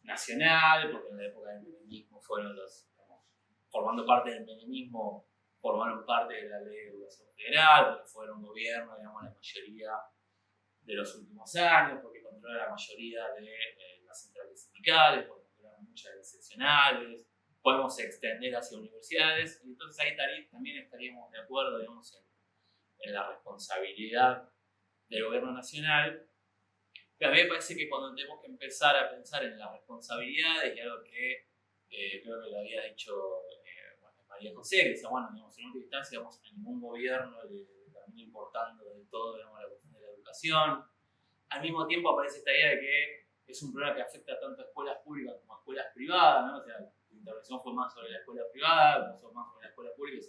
nacional, porque en la época del menemismo fueron formando parte del menemismo, formaron parte de la ley de educación federal, porque fueron gobierno, digamos, la mayoría de los últimos años, porque controla la mayoría de las centrales sindicales, porque controla muchas de las seccionales, podemos extender hacia universidades, y entonces ahí también estaríamos de acuerdo, digamos, en la responsabilidad del gobierno nacional. a mí me parece que cuando tenemos que empezar a pensar en las responsabilidades, y algo que creo que lo había dicho María José, que decía, bueno, digamos, en última instancia, digamos, a ningún gobierno le termina importando del todo, digamos, la cuestión de la educación. Al mismo tiempo aparece esta idea de que es un problema que afecta tanto a escuelas públicas como a escuelas privadas, ¿no? O sea, la intervención fue más sobre la escuela privada, pasó más sobre la escuela pública, y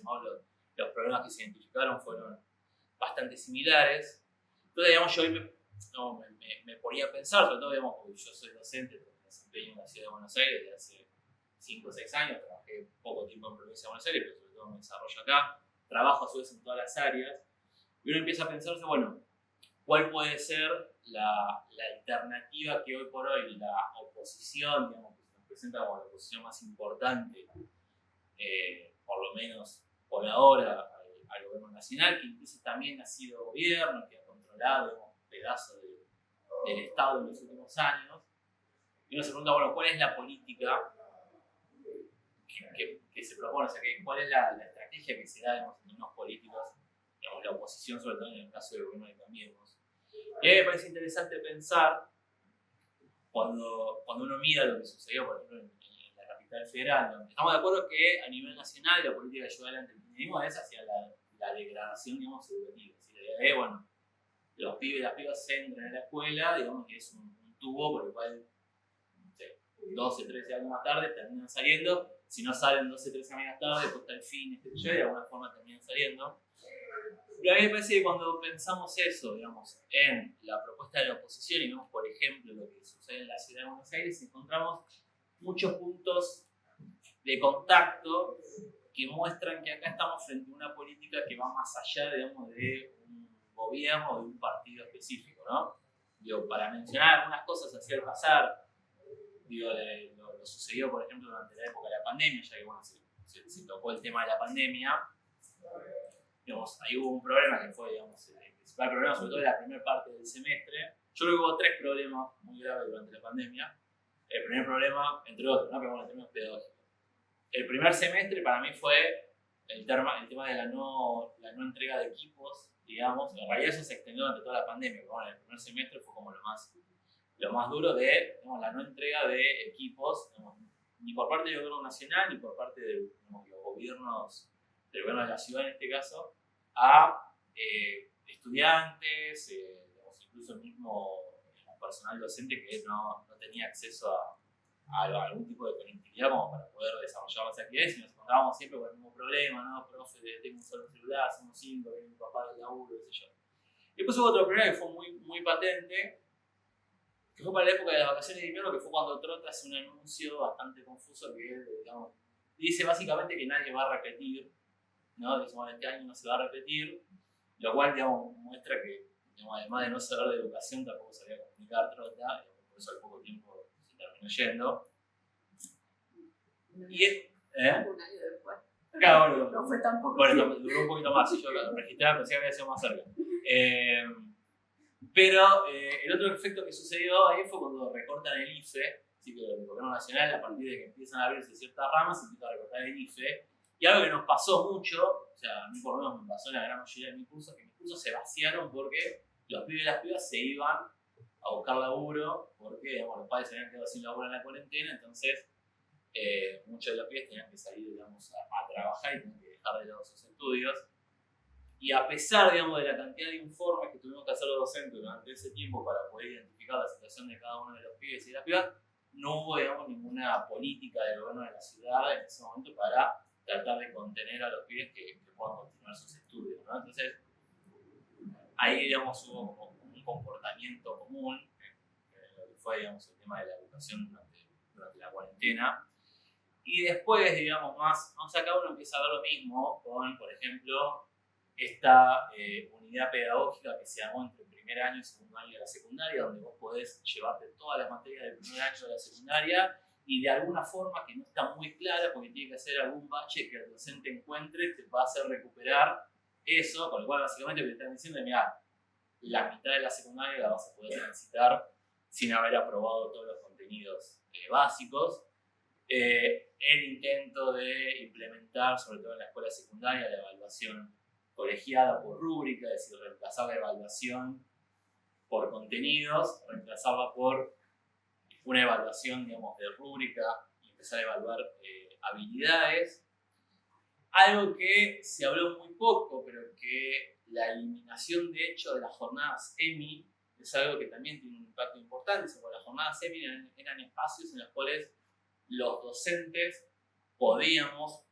los problemas que se identificaron fueron bastante similares. Entonces, digamos, yo hoy me ponía a pensar, sobre todo, digamos, porque yo soy docente, me desempeño en la ciudad de Buenos Aires desde hace 5 o 6 años, trabajé poco tiempo en provincia de Buenos Aires, pero sobre todo me desarrollo acá, trabajo a su vez en todas las áreas, y uno empieza a pensarse, bueno, ¿cuál puede ser la alternativa que hoy por hoy la oposición, digamos, que se nos presenta como la oposición más importante, por lo menos por ahora, al gobierno nacional, que incluso también ha sido gobierno, que ha controlado, digamos, pedazos del Estado en los últimos años? Y uno se pregunta, bueno, ¿cuál es la política que se propone? O sea, ¿cuál es la estrategia que se da, digamos, en términos políticos, digamos, la oposición, sobre todo en el caso del gobierno de Cambiemos? Y a mí me parece interesante pensar, cuando uno mira lo que sucedió, por ejemplo, en la capital federal, donde estamos de acuerdo que a nivel nacional la política de ayuda al entretenimiento es hacia la degradación, digamos, educativa. Es decir, la idea de, bueno, los pibes y las pibas se entran en la escuela, digamos, que es un tubo por el cual, no sé, 12, 13 años más tarde terminan saliendo. Si no salen 12, 13 años más tarde, después está el fin, y de alguna forma terminan saliendo. Pero a mí me parece que cuando pensamos eso, digamos, en la propuesta de la oposición y vemos, por ejemplo, lo que sucede en la ciudad de Buenos Aires, encontramos muchos puntos de contacto que muestran que acá estamos frente a una política que va más allá, digamos, de un gobierno o de un partido específico, ¿no? Digo, para mencionar algunas cosas hacia el pasar, digo, lo sucedió, por ejemplo, durante la época de la pandemia, ya que, bueno, se tocó el tema de la pandemia. Digamos, ahí hubo un problema que fue, digamos, el principal problema, sobre todo en la primera parte del semestre. Yo creo que hubo 3 problemas muy graves durante la pandemia. El primer problema, entre otros, ¿no? Pero bueno, en términos pedagógicos. El primer semestre para mí fue el tema de la no entrega de equipos, digamos. En realidad eso se extendió durante toda la pandemia, pero bueno, el primer semestre fue como lo más duro de, digamos, la no entrega de equipos, digamos, ni por parte del gobierno nacional, ni por parte de, digamos, los gobiernos, del gobierno de la ciudad en este caso, a estudiantes, digamos, incluso el mismo personal docente que no tenía acceso a algún tipo de conectividad como para poder desarrollar las actividades, y nos encontrábamos siempre con el mismo problema, ¿no? Profe, tengo un solo celular, somos 5, viene mi papá del laburo, qué sé yo. Y después hubo otro problema que fue muy patente, que fue para la época de las vacaciones de invierno, que fue cuando Trota hace un anuncio bastante confuso que, digamos, dice básicamente que nadie va a repetir, ¿no? Dice, bueno, este año no se va a repetir, lo cual, digamos, muestra que, digamos, además de no saber de educación, tampoco sabía comunicar Trota, y por eso al poco tiempo se terminó yendo. Y un año después. Claro, bueno, no fue tampoco. Bueno, duró un poquito más, y yo registraba, pensé que había sido más cerca. Pero el otro efecto que sucedió ahí fue cuando recortan el IFE, así que el gobierno nacional, a partir de que empiezan a abrirse ciertas ramas, se empieza a recortar el IFE. Y algo que nos pasó mucho, o sea, a mí por lo menos me pasó en la gran mayoría de mis cursos, que mis cursos se vaciaron porque los pibes y las pibas se iban a buscar laburo, porque, digamos, los padres se habían quedado sin laburo en la cuarentena, entonces muchos de los pibes tenían que salir, digamos, a trabajar y tenían que dejar de lado sus estudios. Y a pesar, digamos, de la cantidad de informes que tuvimos que hacer los docentes durante ese tiempo para poder identificar la situación de cada uno de los pibes y las pibas, no hubo, digamos, ninguna política del gobierno de la ciudad en ese momento para tratar de contener a los pibes que puedan continuar sus estudios, ¿no? Entonces, ahí, digamos, hubo como un comportamiento común, lo que fue, digamos, el tema de la educación durante la cuarentena. Y después, digamos, más acá uno empieza a ver lo mismo con, por ejemplo, esta unidad pedagógica que se armó entre el primer año y segundo año de la secundaria, donde vos podés llevarte todas las materias del primer año de la secundaria y de alguna forma que no está muy clara, porque tiene que hacer algún bache que el docente encuentre, te va a hacer recuperar eso, con lo cual básicamente lo que te están diciendo es, mira, la mitad de la secundaria la vas a poder transitar sin haber aprobado todos los contenidos básicos. El intento de implementar, sobre todo en la escuela secundaria, la evaluación colegiada por rúbrica, es decir, reemplazar la evaluación por contenidos, reemplazarla por una evaluación, digamos, de rúbrica y empezar a evaluar habilidades. Algo que se habló muy poco, pero que la eliminación de hecho de las jornadas EMI es algo que también tiene un impacto importante, porque las jornadas EMI eran espacios en los cuales los docentes podíamos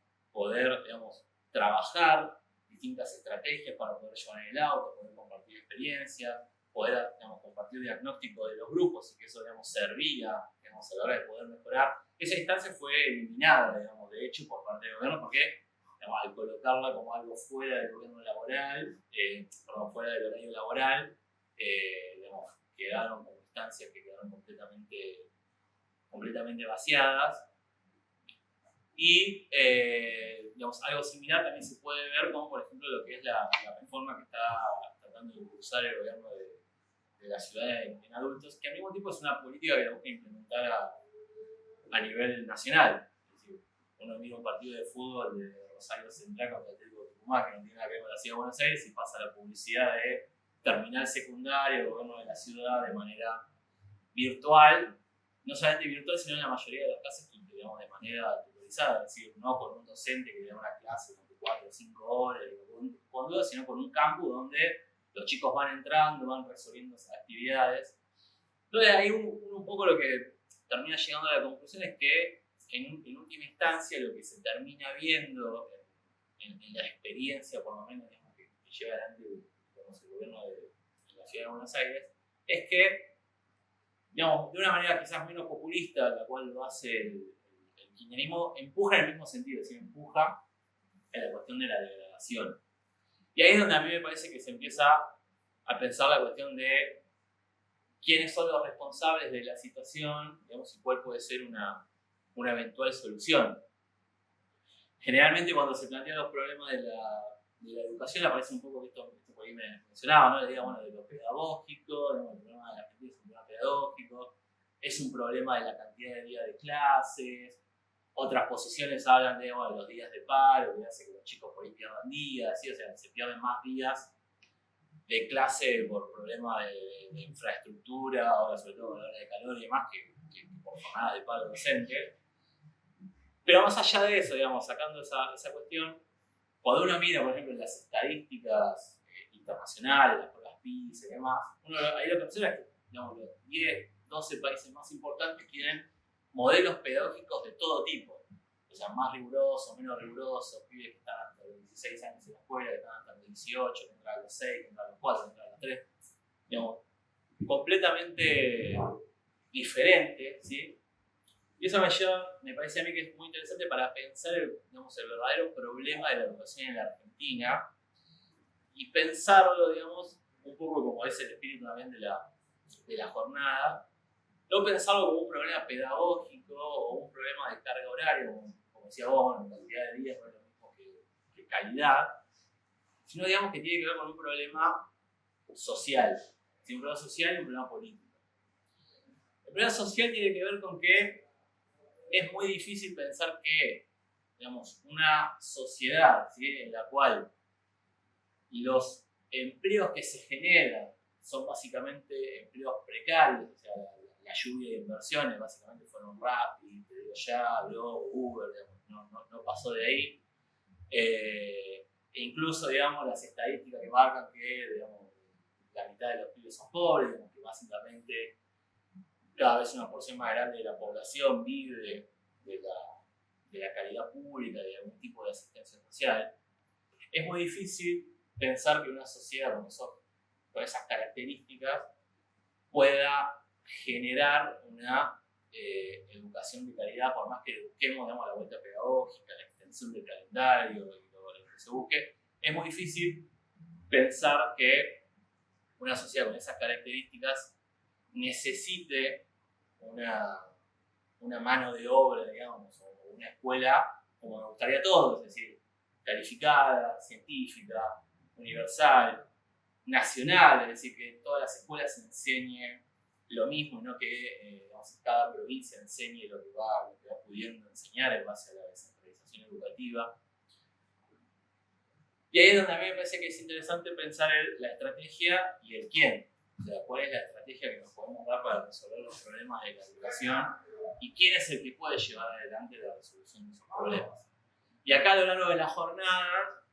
digamos, trabajar distintas estrategias para poder llevar en el auto, poder compartir experiencias, poder, digamos, compartir diagnóstico de los grupos y que eso, digamos, servía, digamos, a la hora de poder mejorar. Esa instancia fue eliminada, digamos, de hecho, por parte del gobierno, porque, digamos, al colocarla como algo fuera del gobierno laboral, fuera del horario laboral, digamos, quedaron como instancias que quedaron completamente vaciadas. Y digamos, algo similar también se puede ver como, por ejemplo, lo que es la reforma que está tratando de impulsar el gobierno de la ciudad en adultos, que al mismo tiempo es una política que busca implementar a nivel nacional. Es decir, uno mira un partido de fútbol de Rosario Central contra Atlético Tucumán, que no tiene nada que ver con la ciudad de Buenos Aires, y pasa la publicidad de terminal secundario, el gobierno de la ciudad de manera virtual, no solamente virtual, sino en la mayoría de las clases, digamos, de manera tutorizada, es decir, no con un docente que le da una clase de 4 o 5 horas, con dudas, sino con un campus donde los chicos van entrando, van resolviendo esas actividades. Entonces ahí un poco lo que termina llegando a la conclusión es que en última instancia lo que se termina viendo en la experiencia, por lo menos, digamos, que lleva adelante, digamos, el gobierno de la ciudad de Buenos Aires, es que, digamos, de una manera quizás menos populista, la cual lo hace el kirchnerismo, empuja en el mismo sentido, es decir, empuja en la cuestión de la degradación. Y ahí es donde a mí me parece que se empieza a pensar la cuestión de quiénes son los responsables de la situación, digamos, y cuál puede ser una eventual solución. Generalmente cuando se plantean los problemas de la educación aparece un poco que esto por ahí me mencionaba, ¿no? Le diga, bueno, de lo pedagógico, ¿no? El problema de la Argentina es un problema pedagógico, es un problema de la cantidad de días de clases. Otras posiciones hablan de los días de paro, que hace que los chicos por ahí pierdan días, ¿sí? O sea, se pierden más días de clase por problemas de infraestructura, ahora sobre todo a la hora de calor y demás, que por jornadas de paro docente. Pero más allá de eso, digamos, sacando esa cuestión, cuando uno mira, por ejemplo, las estadísticas internacionales, las pruebas PISA y demás, ahí lo que observa es que, digamos, los 10, 12 países más importantes tienen modelos pedagógicos de todo tipo. O sea, más rigurosos, menos rigurosos, pibes que están hasta los 16 años en la escuela, que están hasta los 18, que entran a los 6, que entran a los 4, que entran a los 3. Digamos, completamente diferente, ¿sí? Y eso me parece a mí que es muy interesante para pensar digamos, el verdadero problema de la educación en la Argentina y pensarlo, digamos, un poco como es el espíritu también de la jornada, no pensarlo como un problema pedagógico o un problema de carga horaria, como decía vos, la cantidad de días no es lo mismo que calidad, sino digamos que tiene que ver con un problema social, un problema social y un problema político. El problema social tiene que ver con que es muy difícil pensar que, digamos, una sociedad, ¿sí?, en la cual los empleos que se generan son básicamente empleos precarios, o sea, la lluvia de inversiones básicamente fueron Rappi, Te Digo Ya, Globo, Uber, digamos, no pasó de ahí. E incluso, digamos, las estadísticas que marcan que, digamos, la mitad de los pibes son pobres, digamos, que básicamente cada vez una porción más grande de la población vive de la calidad pública, de algún tipo de asistencia social. Es muy difícil pensar que una sociedad con esas características pueda generar una educación de calidad, por más que busquemos, digamos, la vuelta pedagógica, la extensión del calendario y lo que se busque. Es muy difícil pensar que una sociedad con esas características necesite una mano de obra, digamos, o una escuela como nos gustaría a todos, es decir, calificada, científica, universal, nacional, es decir, que todas las escuelas enseñen lo mismo, no que digamos, cada provincia enseñe lo que va pudiendo enseñar en base a la descentralización educativa. Y ahí es donde a mí me parece que es interesante pensar la estrategia y el quién. O sea, cuál es la estrategia que nos podemos dar para resolver los problemas de la educación y quién es el que puede llevar adelante la resolución de esos problemas. Y acá a lo largo de la jornada,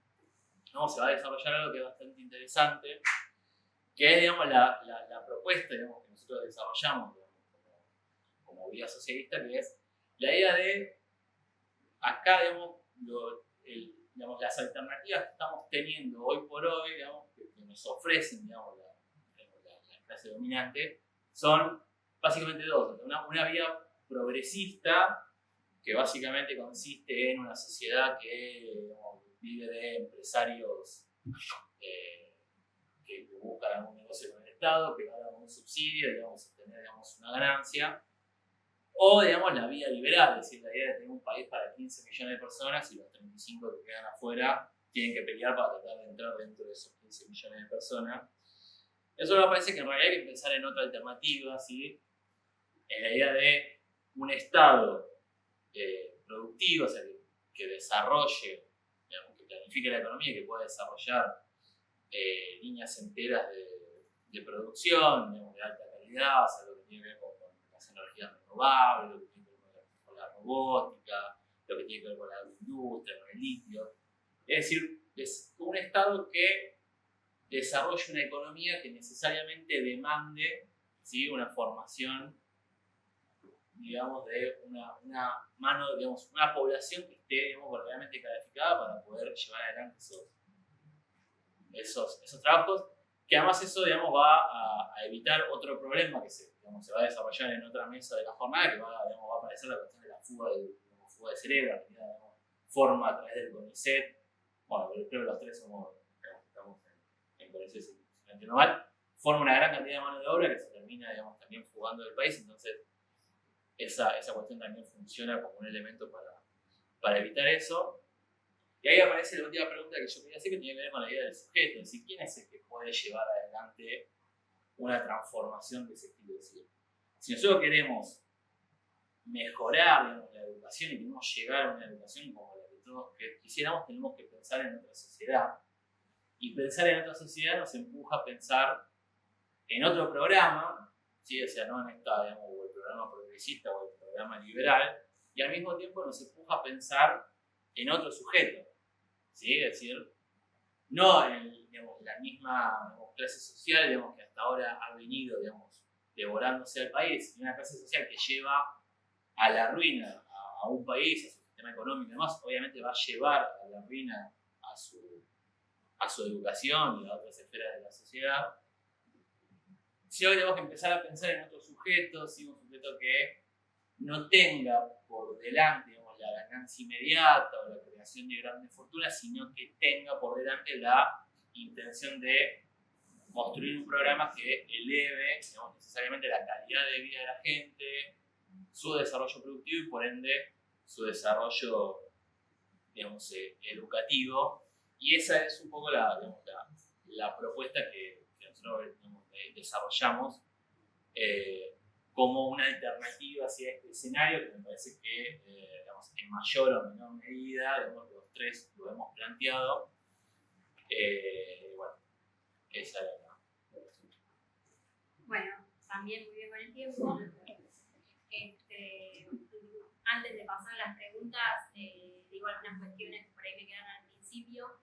¿no? Se va a desarrollar algo que es bastante interesante, que es, digamos, la propuesta, digamos, que nosotros desarrollamos, digamos, como vía socialista, que es la idea de acá, digamos, digamos, las alternativas que estamos teniendo hoy por hoy, digamos, que nos ofrecen, digamos, la clase dominante, son básicamente dos. Una vía progresista, que básicamente consiste en una sociedad que, digamos, vive de empresarios que buscan algún negocio con el Estado, que ganan un subsidio, digamos, obtener, digamos, una ganancia. O, digamos, la vía liberal, es decir, la idea de tener un país para 15 millones de personas y los 35 que quedan afuera tienen que pelear para tratar de entrar dentro de esos 15 millones de personas. Eso me parece que en realidad hay que pensar en otra alternativa, ¿sí? En la idea de un Estado productivo, o sea, que desarrolle, digamos, que planifique la economía, que pueda desarrollar líneas enteras de producción, digamos, de alta calidad, o sea, lo que tiene que ver con las energías renovables, lo que tiene que ver con la robótica, lo que tiene que ver con la agroindustria, con el litio. Es decir, es un Estado que desarrolle una economía que necesariamente demande, ¿sí?, una formación, digamos, de una mano, digamos, una población que esté, digamos, verdaderamente calificada para poder llevar adelante esos trabajos, que además eso, digamos, va a evitar otro problema que digamos, se va a desarrollar en otra mesa de la jornada, que digamos, va a aparecer la cuestión de la fuga de cerebro, que digamos, forma a través del CONICET. Bueno, creo que los tres estamos en CONICET, si no entiendo mal, forma una gran cantidad de mano de obra que se termina, digamos, también fugando del país. Entonces esa cuestión también funciona como un elemento para evitar eso. Y ahí aparece la última pregunta que yo quería hacer, que tiene que ver con la idea del sujeto, es decir, ¿quién es el que puede llevar adelante una transformación de ese estilo? Es decir, si nosotros queremos mejorar, digamos, la educación y queremos llegar a una educación como la que todos quisiéramos, tenemos que pensar en otra sociedad. Y pensar en otra sociedad nos empuja a pensar en otro programa, ¿sí? O sea, no en esta, digamos, o el programa progresista o el programa liberal, y al mismo tiempo nos empuja a pensar en otro sujeto, ¿sí? Es decir, no en, digamos, la misma, digamos, clase social, digamos, que hasta ahora ha venido, digamos, devorándose al país, sino una clase social que lleva a la ruina a un país, a su sistema económico y demás. Obviamente va a llevar a la ruina a su educación y a otras esferas de la sociedad. Si hoy tenemos que empezar a pensar en otro sujeto, ¿sí? Un sujeto que no tenga por delante, digamos, la ganancia inmediata o la creación de grandes fortunas, sino que tenga por delante la intención de construir un programa que eleve, digamos, necesariamente la calidad de vida de la gente, su desarrollo productivo y por ende su desarrollo, digamos, educativo. Y esa es un poco la propuesta que nosotros, digamos, desarrollamos como una alternativa hacia este escenario, que me parece que, digamos, en mayor o menor medida, digamos, los tres lo hemos planteado. Bueno, esa era la cuestión. Bueno, también muy bien con el tiempo. Antes de pasar a las preguntas, digo algunas cuestiones que por ahí me quedaron al principio.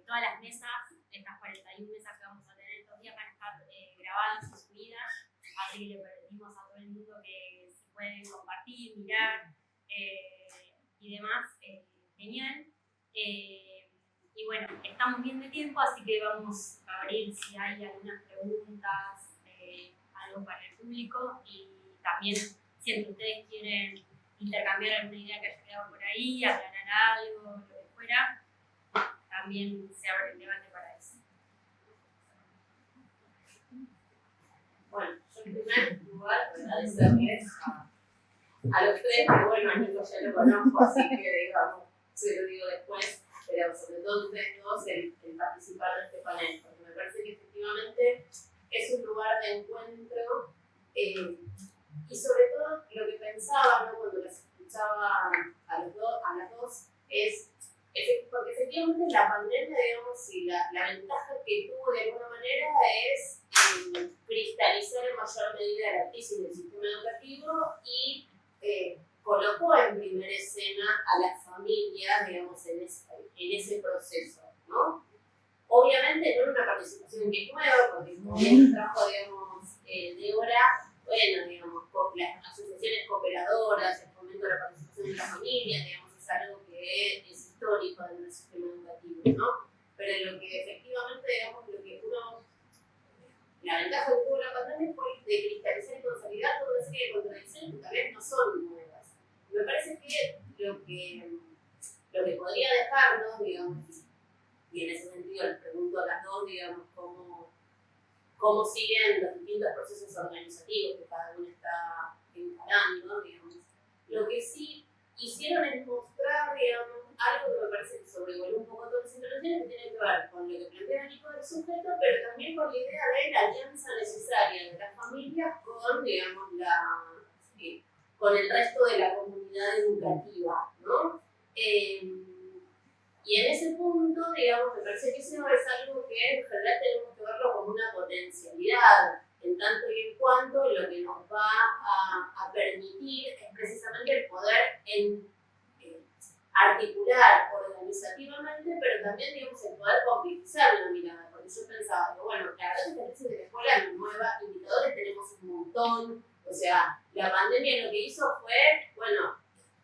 Todas las mesas, estas 41 mesas que vamos a tener estos días, van a estar grabadas y subidas, así que le pedimos a todo el mundo que si pueden compartir, mirar y demás, genial. Y bueno, estamos bien de tiempo, así que vamos a abrir si hay algunas preguntas, algo para el público, y también si entre ustedes quieren intercambiar alguna idea que haya quedado por ahí, aclarar algo, lo que fuera, también se abre el debate para eso. Bueno, yo en primer lugar agradecerles a los tres, que bueno, a Nico ya lo conozco, así que digamos, se lo digo después, pero sobre todo ustedes dos el participar de este panel, porque me parece que efectivamente es un lugar de encuentro y sobre todo lo que pensaba, ¿no?, cuando las escuchaba a las dos es porque efectivamente la pandemia, digamos, y la ventaja que tuvo de alguna manera es cristalizar en mayor medida la crisis del sistema educativo y colocó en primera escena a las familias, digamos, en ese proceso, ¿no? Obviamente no era una participación que es nueva, porque como el trabajo, digamos, de hora, bueno, digamos, las asociaciones cooperadoras, el fomento de la participación de las familias, digamos, es algo que es histórico dentro del sistema educativo, ¿no? Pero lo que efectivamente, digamos, la ventaja que tuvo la pandemia fue de cristalizar y consolidar toda una serie de contradicciones que tal vez no son nuevas. Me parece que lo que podría dejarnos, digamos, y en ese sentido les pregunto a las dos, digamos, cómo siguen los distintos procesos organizativos que cada uno está encarando, digamos. Lo que sí hicieron es mostrar, digamos, algo que me parece que sobrevoló un poco todas las intervenciones, que tiene que ver con lo que plantea Nico del sujeto, pero también con la idea de la alianza necesaria de las familias con, digamos, con el resto de la comunidad educativa, ¿no? Y en ese punto, digamos, me parece que eso es algo que en general tenemos que verlo como una potencialidad, en tanto y en cuanto lo que nos va a permitir es precisamente el poder articular organizativamente, pero también, digamos, el poder complejizar la mirada, porque yo pensaba que, bueno, la verdad es que la crisis de la escuela no es nueva, indicadores tenemos un montón, o sea, la pandemia lo que hizo fue, bueno,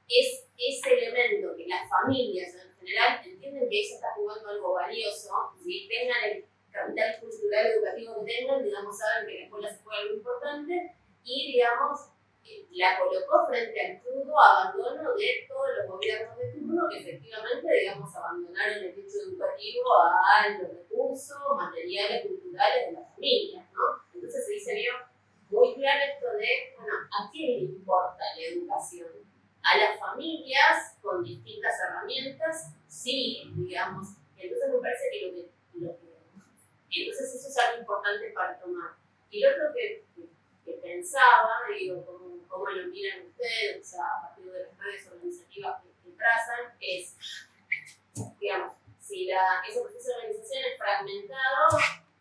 es ese elemento que las familias en general entienden que ella está jugando algo valioso, si tengan el capital cultural educativo que tengan, digamos, saben que la escuela se juega algo importante y, digamos, la colocó frente al crudo abandono de todos los gobiernos de turno que efectivamente, digamos, abandonaron el hecho educativo a los recursos materiales, culturales de las familias, ¿no? Entonces ahí se vio muy claro esto de, bueno, ¿a quién le importa la educación? A las familias con distintas herramientas, sí, digamos. Entonces me parece que entonces eso es algo importante para tomar. Y lo otro que pensaba, digo, cómo lo miran ustedes, o sea, a partir de las redes organizativas que trazan, es, digamos, si ese proceso de organización es fragmentado,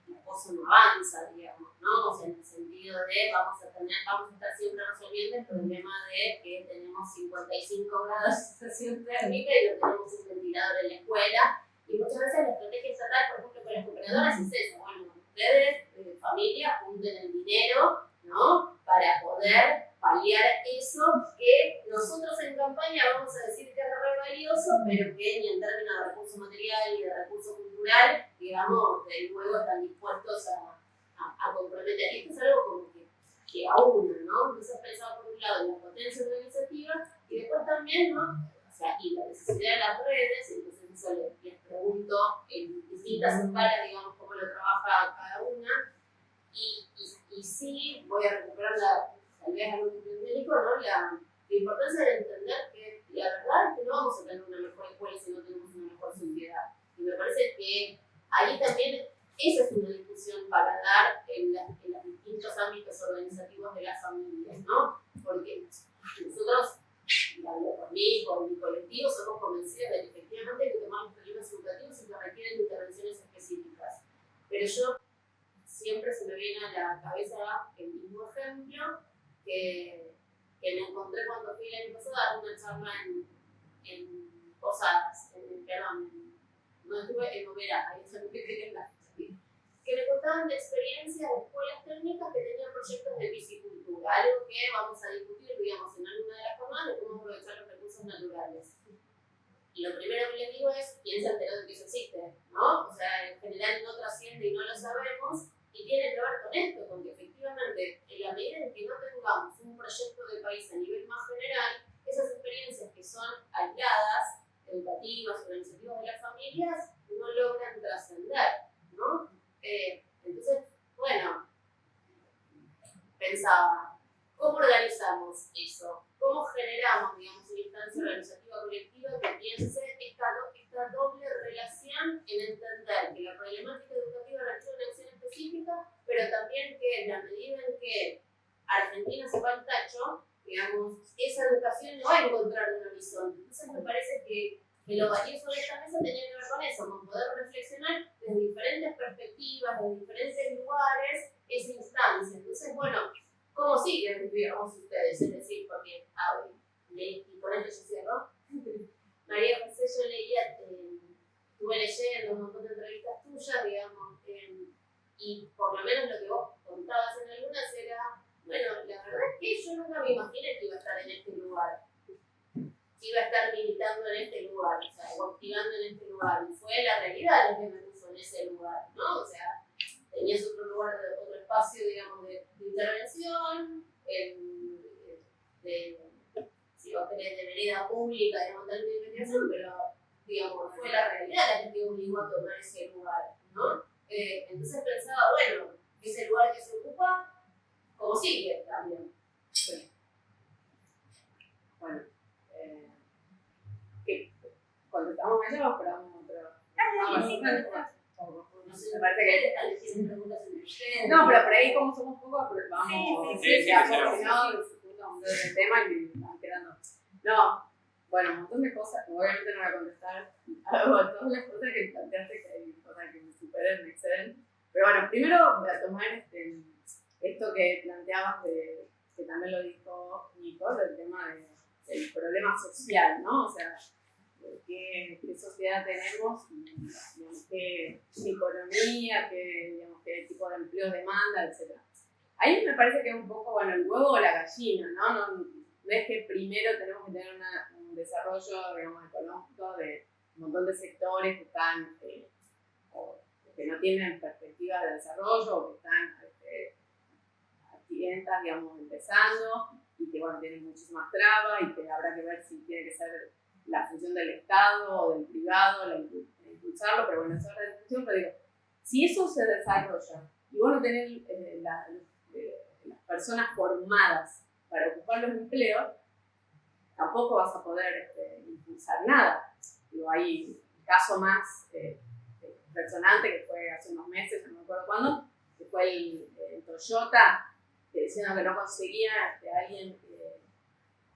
la cosa no avanza, digamos, ¿no? O sea, en el sentido de vamos a estar siempre resolviendo el problema de que tenemos 55 grados de sensación térmica y no tenemos un ventilador en la escuela. Y muchas veces la estrategia estatal, por ejemplo, con las operadoras es eso. Bueno, ustedes, familia, junten el dinero, ¿no? Para poder paliar eso que nosotros en campaña vamos a decir que es re valioso, pero que ni en términos de recurso material ni de recurso cultural, digamos, de luego están dispuestos a comprometer. Esto es algo como que aúna, ¿no? Entonces pensaba por un lado en la potencia organizativa y después también, ¿no? O sea, y la necesidad de las redes, entonces eso les pregunto en distintas escalas, digamos, cómo lo trabaja cada una. Y sí, voy a recuperar tal vez algo que planteó Nico, ¿no? La importancia de entender que la verdad es que no vamos a tener una mejor escuela si no tenemos una mejor sociedad. Y me parece que ahí también esa es una discusión para dar en los distintos ámbitos organizativos de las familias, ¿no? Porque nosotros, y hablo por mí, por mi colectivo, somos convencidos de que efectivamente hay que tomar los problemas educativos y que requieren intervenciones específicas. Pero yo siempre se me viene a la cabeza el mismo ejemplo que me encontré cuando fui el año pasado a dar una charla en Posadas, no estuve en Oberá, ahí está lo que quería que me contaban de experiencias de escuelas técnicas que tenían proyectos de piscicultura, algo que vamos a discutir, digamos, en alguna de las jornadas de cómo aprovechar los recursos naturales. Y lo primero que les digo es, ¿quién se enteró de que eso existe? ¿No? O sea, en general no trasciende y no lo sabemos, y tiene que ver con esto, con que efectivamente, en la medida en que no tengamos un proyecto de país a nivel más general, esas experiencias que son aisladas, educativas, organizativas de las familias, no logran trascender, ¿no? Entonces, bueno, pensaba, ¿cómo organizamos eso? ¿Cómo generamos, digamos, una instancia organizativa colectiva que piense esta doble relación en entender que la problemática educativa requiere una acción específica, pero también que en la medida en que Argentina se va al tacho, digamos, esa educación no va a encontrar un horizonte. Entonces me parece que lo valioso de esta mesa tenía que ver con eso, con poder reflexionar desde diferentes perspectivas, desde diferentes lugares, esa instancia. Entonces, bueno, ¿cómo siguen, digamos, ustedes? Es decir, porque, y con esto yo cierro, María José, yo leía, estuve leyendo un montón de entrevistas tuyas, digamos, y por lo menos lo que vos contabas en algunas era, bueno, la verdad es que yo nunca me imaginé que iba a estar en este lugar, que iba a estar militando en este lugar, o sea, o activando en este lugar, y fue la realidad lo que me puso en ese lugar, ¿no? O sea, tenías otro lugar, otro espacio, digamos, de intervención, si vos querés, de vereda pública, digamos, tal de investigación, pero, digamos, fue la realidad la que te obligó a tomar ese lugar, ¿no? Entonces pensaba, bueno, ese lugar que se ocupa, ¿cómo sigue también? Sí. Bueno, ¿qué? Cuando estamos allá o esperamos otra. No sé, me parece que tal vez tienen preguntas entre ustedes. no, pero por ahí como somos pocos, pero vamos. Sí, Si no, el tema y van quedando. No, bueno, un montón de cosas, obviamente no voy a contestar a todas las cosas que planteaste, que hay cosas que me superan, me exceden. Pero bueno, primero voy a tomar esto que planteabas, que también lo dijo Nico, del tema del problema social, ¿no? O sea, qué sociedad tenemos, digamos, qué economía, qué tipo de empleos demanda, etc. Ahí me parece que es un poco, bueno, el huevo o la gallina, ¿no? No es que primero tenemos que tener un desarrollo, digamos, económico de un montón de sectores que están, o que no tienen perspectiva de desarrollo, o que están accidentas, digamos, empezando, y que, bueno, tienen muchísimas trabas, y que habrá que ver si tiene que ser la función del Estado o del privado, impulsarlo, pero bueno, eso es la discusión, pero digo, si eso se desarrolla, y vos no tenés las personas formadas para ocupar los empleos, tampoco vas a poder impulsar nada. Digo, hay un caso más resonante que fue hace unos meses, no me acuerdo cuándo, que fue el Toyota, diciendo que no conseguía alguien,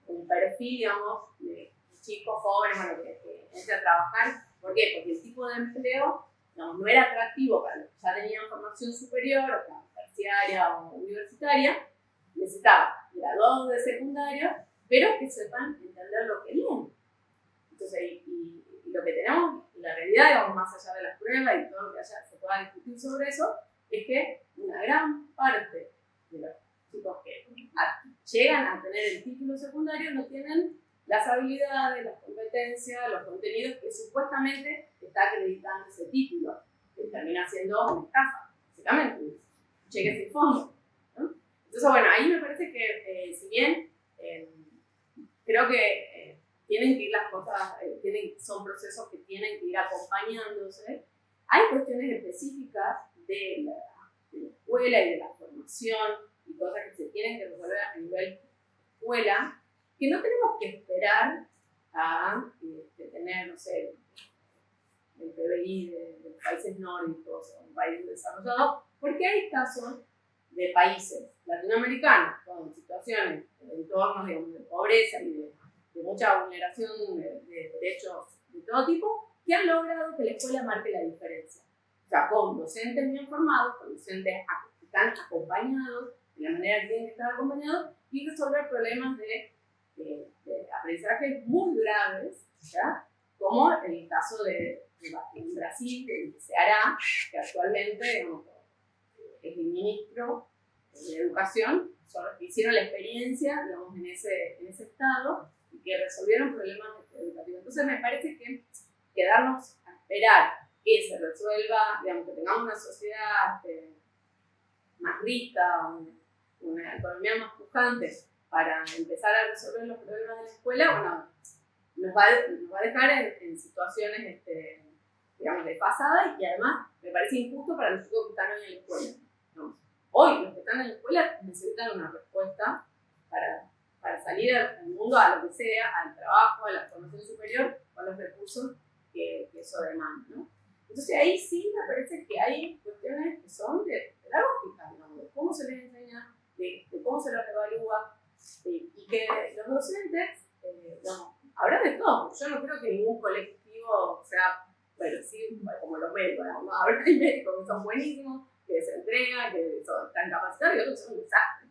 un perfil, digamos, de chicos jóvenes, bueno, que entre a trabajar. ¿Por qué? Porque el tipo de empleo, digamos, no era atractivo para los que ya tenían formación superior, o sea, terciaria o universitaria. Necesitaba graduados de secundaria, pero que sepan entender lo que leen. Entonces, y lo que tenemos, la realidad, digamos, más allá de las pruebas y todo lo que se pueda discutir sobre eso, es que una gran parte de los chicos que llegan a tener el título secundario no tienen las habilidades, las competencias, los contenidos que supuestamente está acreditando ese título, que termina siendo una estafa, básicamente, cheques sin fondo, ¿no? Entonces, bueno, ahí me parece que si bien creo que tienen que ir las cosas, son procesos que tienen que ir acompañándose, hay cuestiones específicas de la escuela y de la formación y cosas que se tienen que resolver a nivel escuela, que no tenemos que esperar a tener, no sé, el PBI de los países nórdicos o un país desarrollado, porque hay casos de países latinoamericanos con situaciones de entornos, digamos, de pobreza y de mucha vulneración de derechos de todo tipo, que han logrado que la escuela marque la diferencia. O sea, con docentes bien formados, con docentes que están acompañados de la manera que tienen que estar acompañados y resolver problemas de aprendizaje muy graves, ¿ya? Como el caso de Brasil, que se hará, que actualmente, digamos, es el ministro de Educación, son los que hicieron la experiencia, digamos, en ese estado y que resolvieron problemas educativos. Entonces me parece que quedarnos a esperar que se resuelva, digamos, que tengamos una sociedad más rica, una economía más pujante para empezar a resolver los problemas de la escuela, bueno, nos va a dejar en situaciones, digamos, desfasadas, y además me parece injusto para los chicos que están hoy en la escuela. ¿No? Hoy los que están en la escuela necesitan una respuesta para salir al mundo, a lo que sea, al trabajo, a la formación superior, con los recursos que eso demanda, ¿no? Entonces ahí sí me parece que hay cuestiones que son de pedagógica, ¿no? De cómo se les enseña, de cómo se los evalúa, y que los docentes, no, habrá de todo. Yo no creo que ningún colectivo sea, bueno, sí, como los médicos, ¿no? Habrá médicos que son buenísimos, que se entregan, que están capacitados y otros que son un desastre.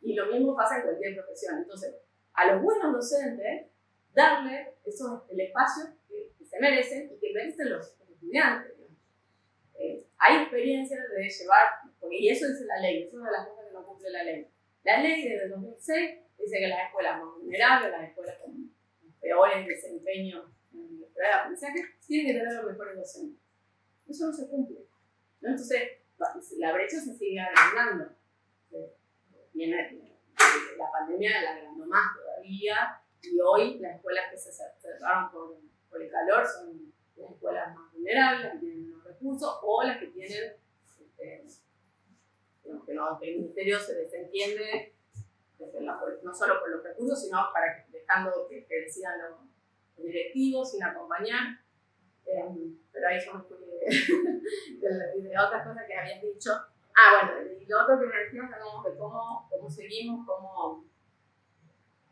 Y lo mismo pasa en cualquier profesión. Entonces, a los buenos docentes, darle el espacio que se merecen y que merecen los estudiantes. Hay experiencias de llevar, y eso dice la ley, eso es una de las cosas que no cumple la ley. La ley desde el 2006 dice que las escuelas más vulnerables, las escuelas con peores desempeños en la escuela de aprendizaje, tienen que tener los mejores docentes. Eso no se cumple, ¿no? Entonces, la brecha se sigue agrandando. La pandemia la agrandó más todavía, y hoy las escuelas que se cerraron por el calor son las escuelas más vulnerables, las que tienen menos recursos, o las que tienen, que el ministerio se desentiende, no solo por los recursos, sino dejando que decidan los directivos sin acompañar. Pero ahí yo me fui de otras cosas que habías dicho. Bueno, y lo otro que me decías de cómo seguimos,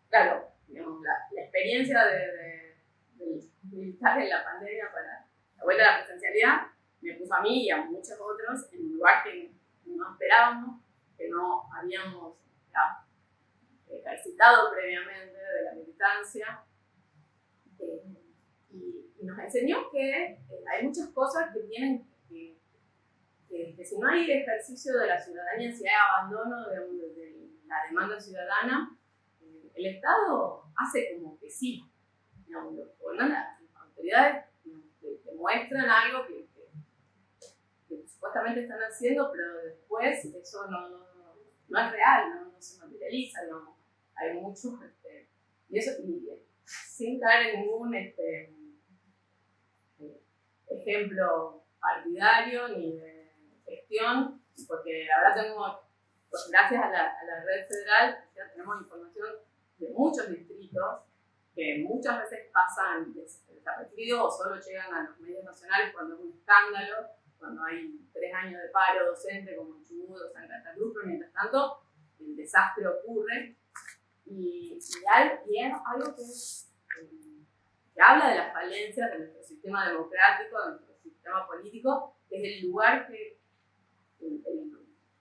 claro, digamos, la experiencia del militar en la pandemia para la vuelta a la presencialidad me puso a mí y a muchos otros en un lugar que no esperábamos, que no habíamos ejercitado previamente de la militancia. Y nos enseñó que hay muchas cosas que tienen que si no hay ejercicio de la ciudadanía, si hay abandono de la demanda ciudadana, el Estado hace como que sí. Digamos, las autoridades te muestran algo que supuestamente están haciendo, pero después eso no es real, no se materializa. Digamos. Hay muchos, y sin caer en ningún ejemplo partidario ni de gestión, porque la verdad gracias a la red federal, ya tenemos información de muchos distritos que muchas veces pasan desapercibidos o solo llegan a los medios nacionales cuando es un escándalo, cuando hay 3 años de paro docente como en Chubut o San Catalú, pero mientras tanto el desastre ocurre y es algo que habla de las falencias de nuestro sistema democrático, de nuestro sistema político, que es el lugar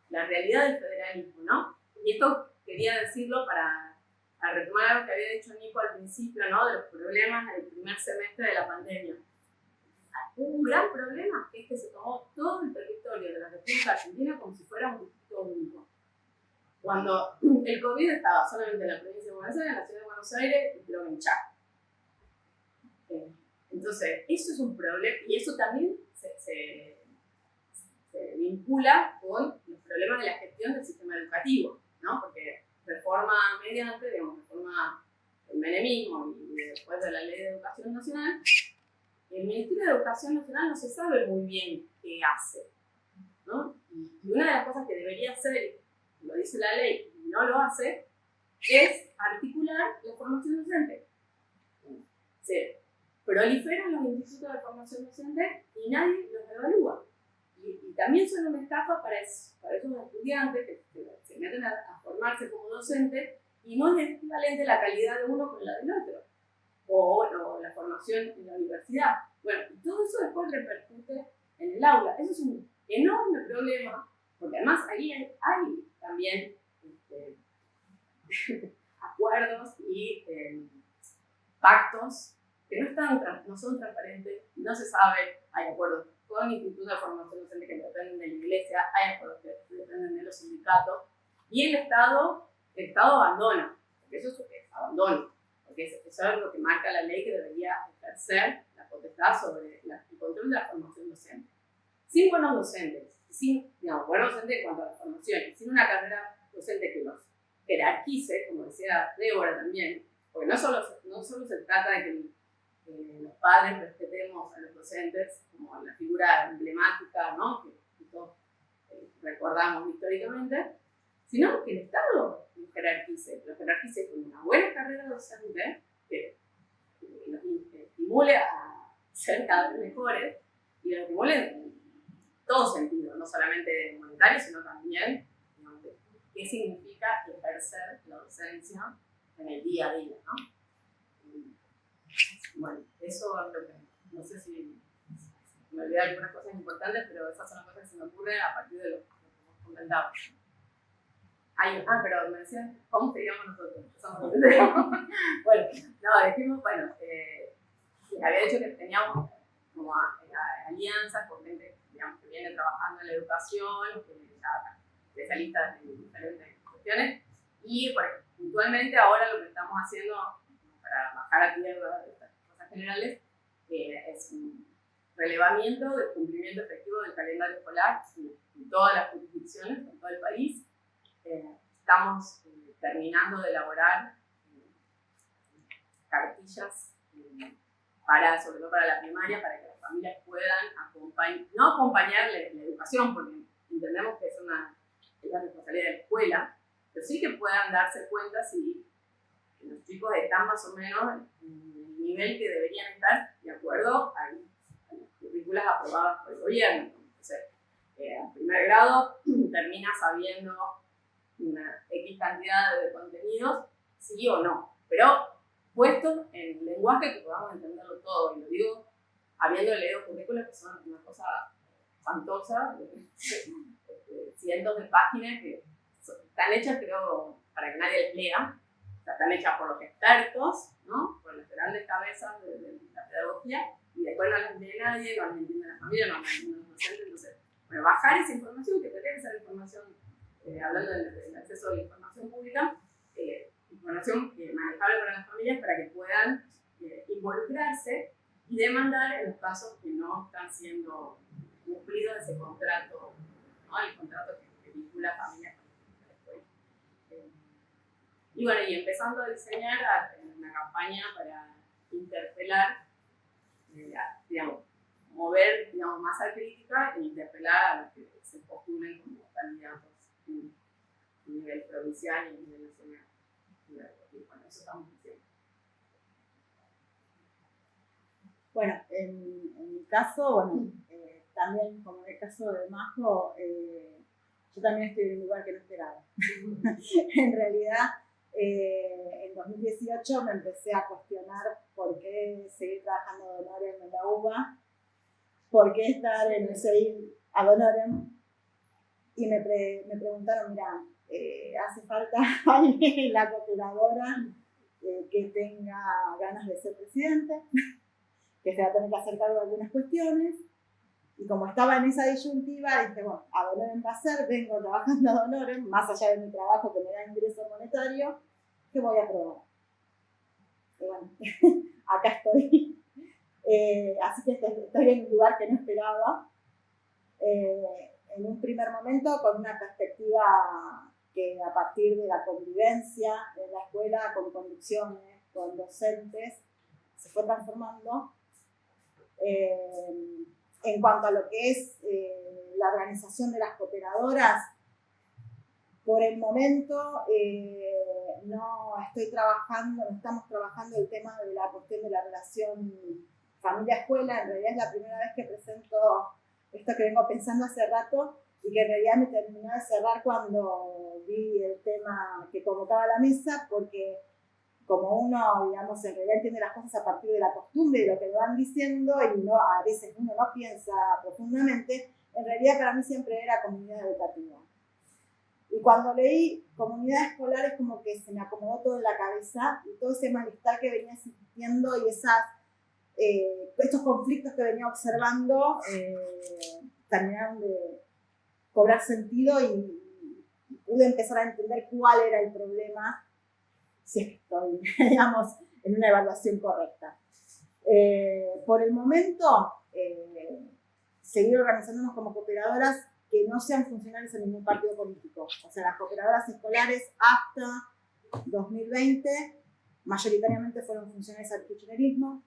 la realidad del federalismo, ¿no? Y esto quería decirlo para retomar algo que había dicho Nico al principio, ¿no? De los problemas del primer semestre de la pandemia. Un gran problema es que se tomó todo el territorio de la República Argentina como si fuera un distrito único. Cuando el COVID estaba solamente en la provincia de Buenos Aires, en la ciudad de Buenos Aires y creo que en Chaco. Entonces, eso es un problema, y eso también se vincula con los problemas de la gestión del sistema educativo, ¿no? Porque reforma mediante, reforma del menemismo y después de la Ley de Educación Nacional, el Ministerio de Educación Nacional no se sabe muy bien qué hace, ¿no? Y una de las cosas que debería hacer, lo dice la ley, y no lo hace, es articular la formación docente. Se proliferan los institutos de formación docente y nadie los evalúa. Y también son una estafa para esos estudiantes que se meten a formarse como docentes y no es equivalente la calidad de uno con la del otro. O la formación en la universidad. Bueno, y todo eso después repercute en el aula. Eso es un enorme problema, porque además ahí hay también acuerdos y pactos que no son transparentes, no se sabe. Hay acuerdos con institutos de formación docente que dependen de la iglesia, hay acuerdos que dependen de los sindicatos, y el Estado abandona, porque eso es abandono, porque eso es algo que marca la ley que debería ejercer la potestad sobre el control de la formación docente. Sin buenos docentes, buenos docentes en cuanto a la formación, y sin una carrera docente que los jerarquice, como decía Débora también, porque no solo se trata de que los padres respetemos a los docentes como la figura emblemática, ¿no? que todos recordamos históricamente, sino que el Estado los jerarquice con una buena carrera docente que los estimule a ser cada vez mejores y los estimule en todo sentido, no solamente monetario, sino también qué significa ejercer la docencia en el día a día, ¿no? Bueno, eso es lo que no sé si me olvidé algunas cosas importantes, pero esas son las cosas que se me ocurren a partir de lo que hemos comentado. Pero me decían, ¿cómo seríamos nosotros? Bueno, no, dijimos, les había dicho que teníamos como alianzas con gente, digamos, que viene trabajando en la educación, que ya especialistas en diferentes cuestiones, y puntualmente ahora lo que estamos haciendo para bajar a tierra estas cosas generales es un relevamiento del cumplimiento efectivo del calendario escolar en todas las jurisdicciones, en todo el país. Estamos terminando de elaborar cartillas sobre todo para la primaria, para que las familias puedan no acompañar la educación, porque entendemos que es la responsabilidad de la escuela, pero sí que puedan darse cuenta si los chicos están más o menos en el nivel que deberían estar de acuerdo a las currículas aprobadas por el gobierno. Entonces, en primer grado termina sabiendo una X cantidad de contenidos, sí o no, pero puestos en lenguaje que podamos entenderlo todo, y lo digo habiendo leído currículas que son una cosa espantosa, cientos de páginas que están hechas, creo, para que nadie les lea, o sea, están hechas por los expertos, ¿no? Por las grandes cabezas de la pedagogía, y después no las lee nadie, no las entiende la familia, no las entiende los docentes. Entonces, bueno, bajar esa información, que tendría que ser información, hablando del acceso a la información pública, información manejable para las familias para que puedan involucrarse y demandar en los casos que no están siendo cumplidos ese contrato, ¿no? El contrato que vincula a familias con la escuela. Y bueno, y empezando a diseñar una campaña para interpelar, digamos, mover, digamos, masa crítica e interpelar a los que se postulen como candidatos en nivel provincial y a nivel nacional. Y bueno, eso estamos diciendo. Bueno, en mi caso, también como en el caso de Majo, yo también estoy en un lugar que no esperaba. En realidad, en 2018 me empecé a cuestionar por qué seguir trabajando ad honorem en la UBA, por qué estar en el CEIL ad honorem, y me preguntaron, mira, hace falta alguien en la cooperadora que tenga ganas de ser presidente, que se va a tener que hacer cargo de algunas cuestiones, y como estaba en esa disyuntiva, dije, bueno, ad honorem va a ser, vengo trabajando ad honorem, más allá de mi trabajo que me da ingreso monetario, que voy a probar. Y bueno, acá estoy. Así que estoy en un lugar que no esperaba. En un primer momento con una perspectiva que a partir de la convivencia en la escuela, con conducciones, con docentes, se fue transformando. En cuanto a lo que es la organización de las cooperadoras, por el momento no estamos trabajando el tema de la cuestión de la relación familia-escuela. En realidad es la primera vez que presento esto que vengo pensando hace rato y que en realidad me terminó de cerrar cuando vi el tema que convocaba la mesa, porque como uno, digamos, en realidad entiende las cosas a partir de la costumbre, de lo que le van diciendo, y a veces uno no piensa profundamente, en realidad para mí siempre era comunidad educativa. Y cuando leí comunidad escolar es como que se me acomodó todo en la cabeza, y todo ese malestar que venía sintiendo y estos conflictos que venía observando terminaron de cobrar sentido, y pude empezar a entender cuál era el problema, si es que estoy, digamos, en una evaluación correcta. Por el momento, seguir organizándonos como cooperadoras que no sean funcionarios en ningún partido político. O sea, las cooperadoras escolares hasta 2020 mayoritariamente fueron funcionarios al kirchnerismo.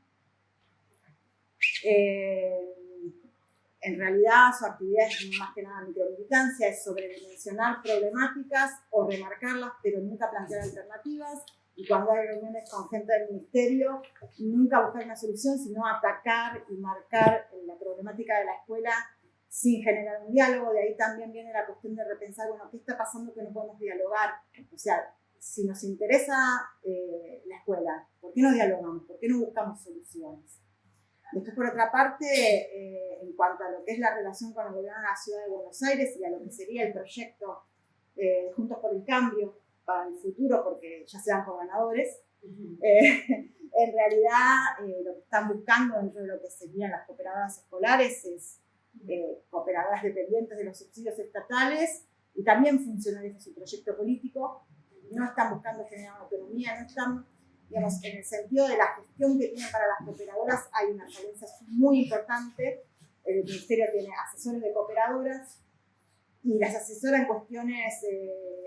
En realidad su actividad es más que nada micromilitancia, es sobredimensionar problemáticas o remarcarlas, pero nunca plantear alternativas. Y cuando hay reuniones con gente del ministerio, nunca buscar una solución, sino atacar y marcar la problemática de la escuela sin generar un diálogo. De ahí también viene la cuestión de repensar, bueno, ¿qué está pasando que no podemos dialogar? O sea, si nos interesa la escuela, ¿por qué no dialogamos? ¿Por qué no buscamos soluciones? Después, por otra parte, en cuanto a lo que es la relación con el gobierno de la Ciudad de Buenos Aires y a lo que sería el proyecto Juntos por el Cambio para el futuro, porque ya sean gobernadores, en realidad lo que están buscando dentro de lo que serían las cooperadoras escolares es cooperadoras dependientes de los subsidios estatales y también funcionarios de su proyecto político. No están buscando generar autonomía, no están, digamos, en el sentido de la gestión que tienen para las cooperadoras hay una falencia muy importante. El Ministerio tiene asesores de cooperadoras y las asesora en cuestiones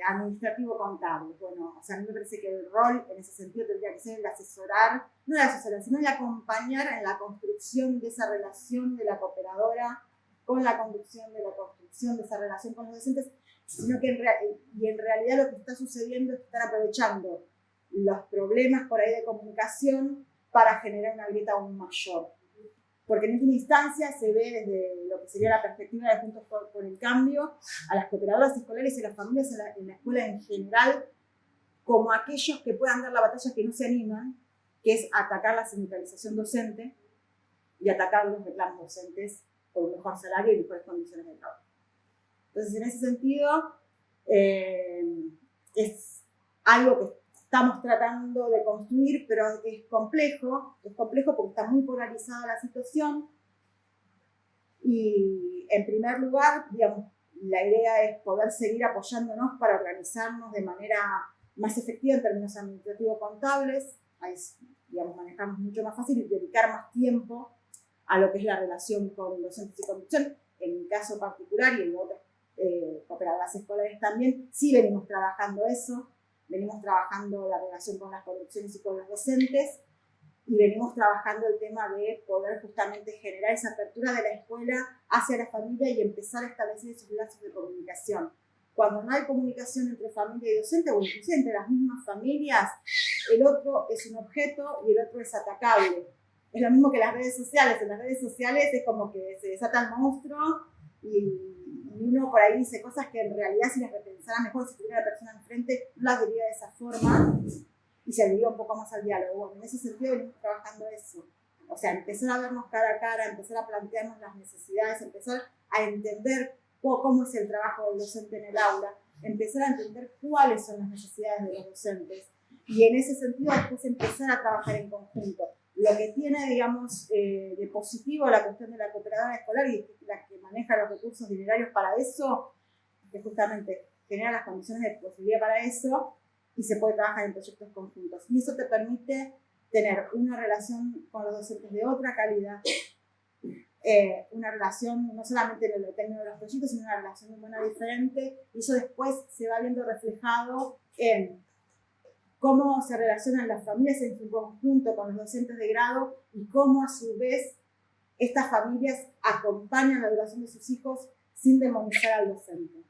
administrativo-contables. Bueno, o sea, a mí me parece que el rol en ese sentido tendría que ser el asesorar, no el asesorar, sino el acompañar en la construcción de esa relación de la cooperadora con la conducción de la construcción de esa relación con los docentes, sino que en realidad lo que está sucediendo es que están aprovechando los problemas por ahí de comunicación para generar una grieta aún mayor. Porque en última instancia se ve desde lo que sería la perspectiva de Juntos por el Cambio a las cooperadoras escolares y a las familias en la escuela en general como aquellos que puedan dar la batalla que no se animan, que es atacar la sindicalización docente y atacar los reclamos docentes por un mejor salario y mejores condiciones de trabajo. Entonces, en ese sentido, es algo que estamos tratando de construir, pero es complejo porque está muy polarizada la situación. Y en primer lugar, digamos, la idea es poder seguir apoyándonos para organizarnos de manera más efectiva en términos administrativos contables. Ahí, digamos, manejamos mucho más fácil y dedicar más tiempo a lo que es la relación con docentes y conducción. En mi caso particular y en otras cooperadoras escolares también, sí venimos trabajando eso. Venimos trabajando la relación con las conducciones y con los docentes y venimos trabajando el tema de poder justamente generar esa apertura de la escuela hacia la familia y empezar a establecer esos lazos de comunicación. Cuando no hay comunicación entre familia y docente o incluso entre las mismas familias, el otro es un objeto y el otro es atacable. Es lo mismo que las redes sociales. En las redes sociales es como que se desata el monstruo y uno por ahí dice cosas que en realidad si las repensara mejor, si tuviera la persona enfrente, no las diría de esa forma y se adhería un poco más al diálogo. Bueno, en ese sentido venimos trabajando eso. O sea, empezar a vernos cara a cara, empezar a plantearnos las necesidades, empezar a entender cómo es el trabajo del docente en el aula, empezar a entender cuáles son las necesidades de los docentes y en ese sentido después empezar a trabajar en conjunto. Lo que tiene, digamos, de positivo la cuestión de la cooperadora escolar y la que maneja los recursos dinerarios para eso, que justamente genera las condiciones de posibilidad para eso y se puede trabajar en proyectos conjuntos. Y eso te permite tener una relación con los docentes de otra calidad, una relación no solamente en lo técnico de los proyectos, sino una relación de manera diferente, y eso después se va viendo reflejado en cómo se relacionan las familias en su conjunto con los docentes de grado y cómo a su vez estas familias acompañan la educación de sus hijos sin demonizar al docente.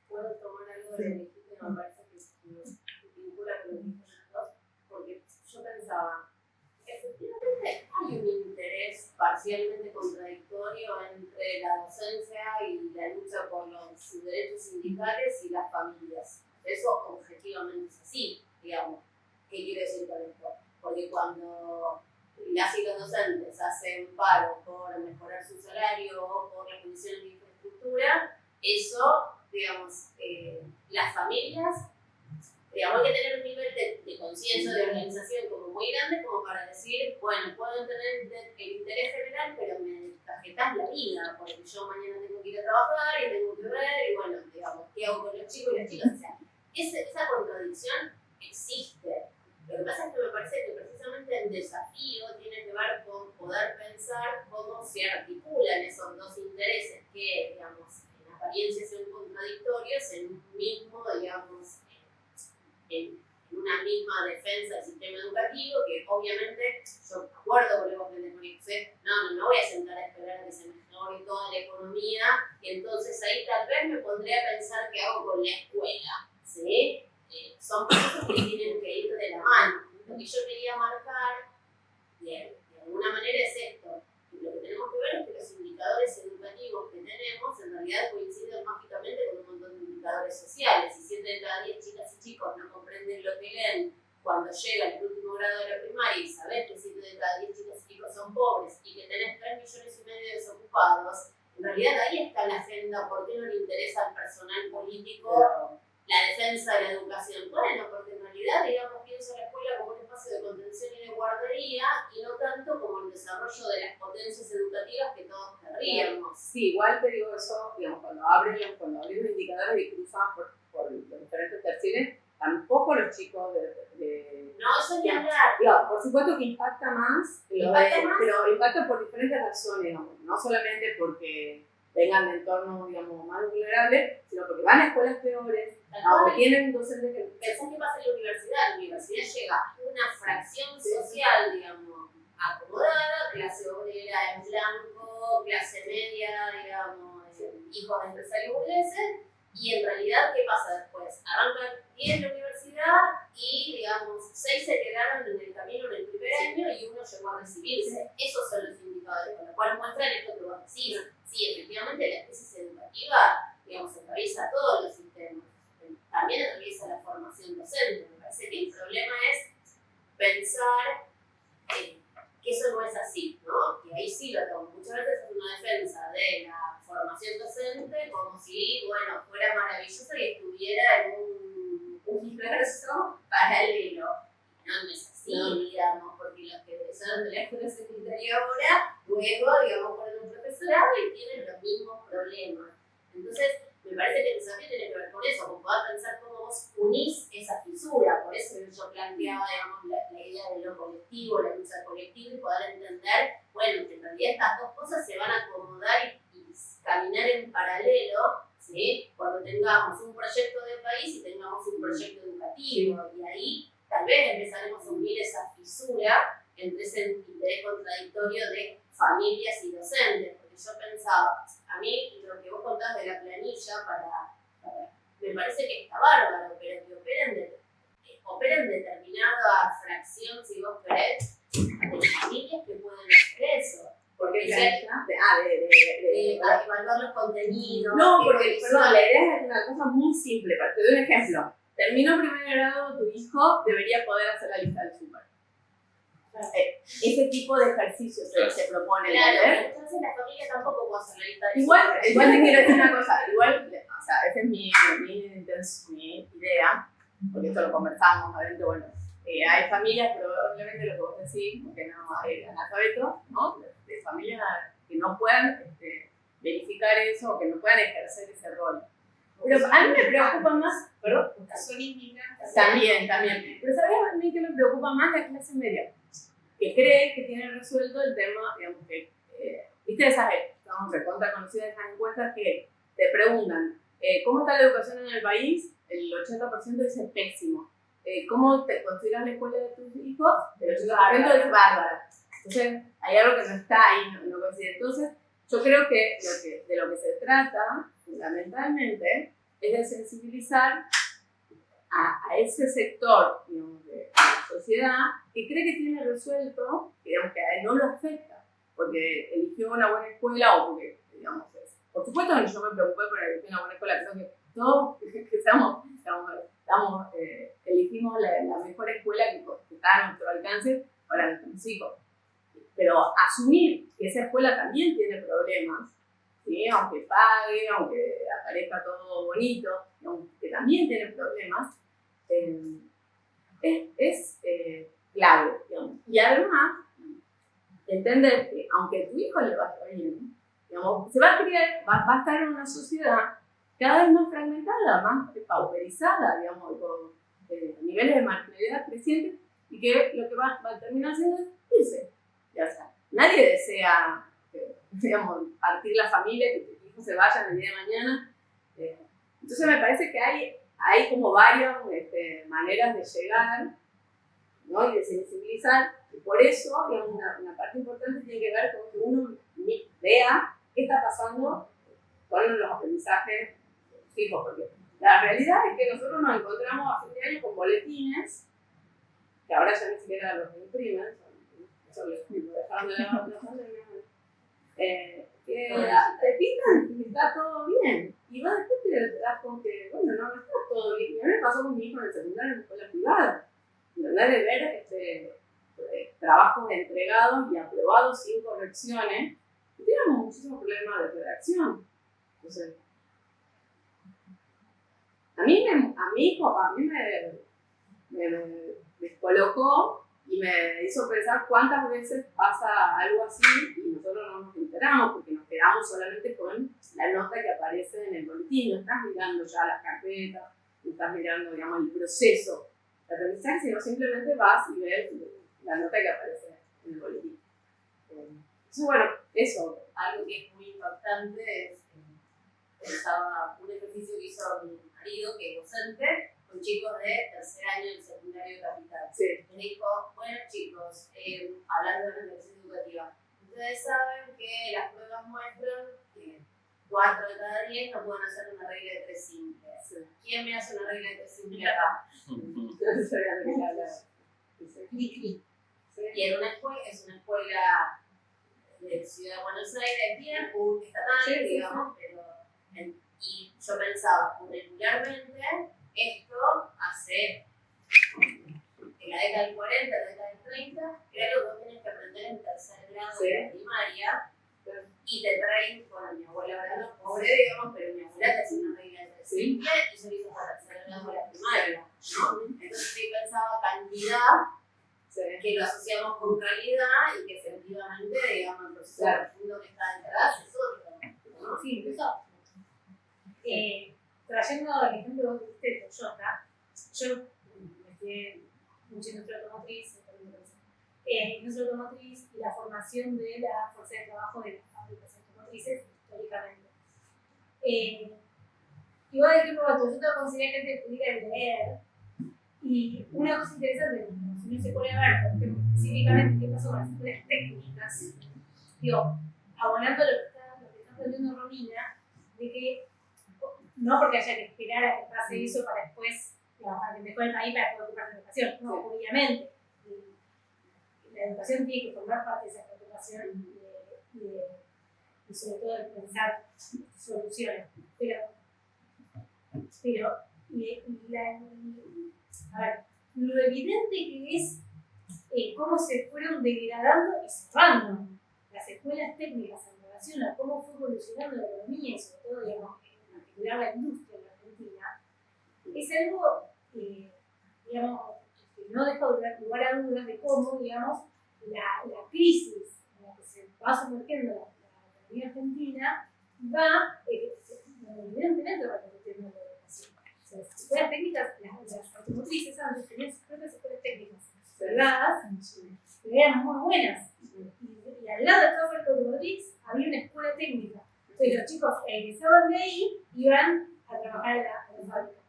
¿Puedo tomar algo de mi que me parece que vincula con lo que dicen los dos? Porque yo pensaba, efectivamente hay un interés parcialmente contradictorio entre la docencia y la lucha por los derechos sindicales y las familias. Eso objetivamente es así. Digamos, ¿qué quiero decir con esto? Porque cuando las y los docentes hacen paro por mejorar su salario o por las condiciones de infraestructura, eso, digamos, las familias, digamos, hay que tener un nivel de conciencia, de organización como muy grande como para decir, bueno, puedo tener el interés general, pero me tarjetas la vida, porque yo mañana tengo que ir a trabajar y tengo que ver, y bueno, digamos, ¿qué hago con los chicos y las chicas? O sea, esa contradicción existe. Lo que pasa es que me parece que precisamente el desafío tiene que ver con poder pensar cómo se articulan esos dos intereses que, digamos, en apariencia son contradictorios en un mismo, digamos, en una misma defensa del sistema educativo, que obviamente, yo me acuerdo con lo que me dice, no voy a sentar a esperar a que se mejore toda la economía, y entonces ahí tal vez me pondré a pensar qué hago con la escuela, ¿sí? Son procesos que tienen que ir de la mano. Lo que yo quería marcar, de alguna manera, es esto. Lo que tenemos que ver es que los indicadores educativos que tenemos en realidad coinciden mágicamente con un montón de indicadores sociales. Si 7 de cada 10 chicas y chicos no comprenden lo que leen cuando llegan al último grado de la primaria y sabes que 7 de cada 10 chicas y chicos son pobres y que realidad ahí está la agenda, ¿por qué no le interesa al personal político Pero, la defensa de la educación? Bueno, porque en realidad, digamos, pienso la escuela como un espacio de contención y de guardería y no tanto como el desarrollo de las potencias educativas que todos querríamos. sí, igual te digo eso, digamos, cuando abres los indicadores y cruzas por los diferentes perfiles, tampoco los chicos No, eso ni hablar. digo, por supuesto que impacta más, pero impacta por diferentes razones, digamos, no solamente porque vengan de entornos, digamos, más vulnerables, sino porque van a escuelas peores, aunque tienen docentes que... Pensás qué pasa en la universidad. La universidad llega a una fracción social, digamos, acomodada, clase obrera en blanco, clase media, digamos, hijos de empresarios burgueses, y en realidad, ¿qué pasa después? Arrancan 10 en la universidad y, digamos, 6 se quedaron en el camino en el primer año y uno llegó a recibirse. Esos son los indicadores, con lo cual muestran esto que vos decís. Sí, efectivamente, la crisis educativa, digamos, atraviesa todos los sistemas. También atraviesa la formación docente. Me parece que el problema es pensar que eso no es así, ¿no? Que ahí sí lo tomo. Muchas veces es una defensa de la formación docente como si, bueno, fuera maravilloso y estuviera en un universo paralelo. No es así, digamos, porque los que egresaron de la escuela secundaria ahora, luego, digamos, ponen un profesorado y tienen los mismos problemas. Entonces, me parece que el desafío tiene que ver con eso, con poder pensar cómo vos unís esa fisura. Por eso yo planteaba, digamos, la idea de lo colectivo, la lucha colectiva y poder entender, bueno, que en realidad estas dos cosas se van a acomodar y caminar en paralelo, ¿sí? Cuando tengamos un proyecto de país y tengamos un proyecto educativo. Y ahí tal vez empezaremos a unir esa fisura entre ese interés contradictorio de familias y docentes. Porque yo pensaba, a mí lo que vos contás de la planilla me parece que está bárbaro, pero que operen determinada fracción, si vos querés, de familias que pueden hacer eso. Porque evaluar los contenidos. No, porque, perdón, la idea es una cosa muy simple. Te doy un ejemplo. Terminó primer grado, tu hijo debería poder hacer la lista del súper. Ese tipo de ejercicios se propone. Claro, pero entonces la familia tampoco puede hacer la lista del Igual súper. te quiero decir una cosa. Igual, o sea, esa es mi idea, porque esto lo conversamos adentro. Bueno, hay familias, probablemente lo que vos decís, porque no hay analfabetos, ¿no? De familias que no puedan verificar eso o que no puedan ejercer ese rol. Pero a mí me preocupa más, ¿perdón? Son inmigrantes. También. Pero ¿sabes a mí que me preocupa más la clase media? Que cree que tiene resuelto el tema, digamos que, viste esas, estamos recontra conocidas esas encuestas que te preguntan, ¿cómo está la educación en el país? El 80% dice pésimo. ¿Cómo te consideras la escuela de tus hijos? El 80% dice bárbara. Entonces, hay algo que no está ahí, no coincide. Entonces, yo creo que de lo que se trata, fundamentalmente, es de sensibilizar a ese sector, digamos, de la sociedad que cree que tiene resuelto, digamos, que a él no lo afecta, porque eligió una buena escuela o porque, digamos, por supuesto que yo me preocupé por elegir una buena escuela, creo que todos elegimos la mejor escuela que está a nuestro alcance para nuestros hijos. Pero asumir que esa escuela también tiene problemas, ¿sí? Aunque pague, aunque aparezca todo bonito, que también tiene problemas, es clave, digamos. Y además, entender que aunque a tu hijo le vaya bien, digamos, se va a crear, va a estar en una sociedad cada vez más fragmentada, más pauperizada, digamos, con niveles de marginalidad crecientes, y que lo que va a terminar haciendo es irse. O sea, nadie desea, digamos, partir la familia, que tus hijos se vayan el día de mañana. Entonces me parece que hay como varias maneras de llegar, ¿no? Y de sensibilizar. Y por eso, digamos, una parte importante tiene que ver con que uno vea qué está pasando con los aprendizajes de los hijos. Porque la realidad es que nosotros nos encontramos a fin de año con boletines, que ahora ya ni siquiera los imprimen, lo dejaron de que te pintan y está todo bien. Y vos después te das con que, bueno, no está todo bien. Y a mí me pasó con mi hijo en el secundario en la escuela privada. ¿Entendés? De ver trabajos entregados y aprobados sin correcciones. Y teníamos muchísimos problemas de redacción. Entonces, a mí me descolocó y me hizo pensar cuántas veces pasa algo así y nosotros no nos enteramos porque nos quedamos solamente con la nota que aparece en el boletín. No estás mirando ya las carpetas, no estás mirando, digamos, el proceso de aprendizaje, sino simplemente vas y ves la nota que aparece en el boletín. Entonces, bueno, eso. Algo que es muy impactante es, pensaba un ejercicio que hizo mi marido, que es docente, con chicos de tercer año del secundario de Capital. Sí. Me dijo, bueno chicos, hablando de la universidad educativa, ustedes saben que las pruebas muestran que 4 de cada 10 no pueden hacer una regla de 3 simple. Sí. ¿Quién me hace una regla de 3 simple acá? Cri-cri. Y en una escuela, es una escuela de Ciudad de Buenos Aires, bien, estatal, digamos, pero y yo pensaba, curricularmente, esto hace en la década del 40, la década del 30, era lo que vos tenés que aprender en tercer grado de la primaria, y te traen, bueno, mi abuela ahora no, pobre, digamos, pero mi abuela te hacía una regla de 3 simple y yo lo hice para tercer grado de la primaria, ¿no? Entonces yo pensaba cantidad, que lo asociamos con calidad y que efectivamente, digamos, el proceso profundo que está detrás es otro, ¿no? Sí, incluso, trayendo el ejemplo que vos dijiste de Toyota, yo estudié mucho industria automotriz, industria automotriz y la formación de la fuerza de trabajo de las fábricas automotrices históricamente. Y vos dijiste, Toyota considera gente que pudiera leer, y una cosa interesante, si uno se pone a ver, por ejemplo, específicamente qué pasó con las escuelas técnicas, digo, abonando lo que está planteando Romina, de que no porque haya que esperar a que pase eso para después, digamos, para que mejore el país para poder ocuparse de la educación, no, obviamente. La educación tiene que formar parte de esa preocupación y sobre todo de pensar soluciones. Pero a ver, lo evidente que es cómo se fueron degradando y cerrando las escuelas técnicas en relación a cómo fue evolucionando la economía y sobre todo, digamos, en particular la industria en la Argentina, es algo digamos, que no deja lugar a dudas de cómo, digamos, la crisis en la que se va sumergiendo la economía argentina va, evidentemente, repercutiendo en la educación. O sea, las escuelas técnicas, las automotrices antes tenían sus propias escuelas técnicas cerradas, que eran muy buenas. Y al lado de toda fábrica automotriz había una escuela técnica. Entonces los chicos egresaban de ahí y iban a trabajar en la fábrica.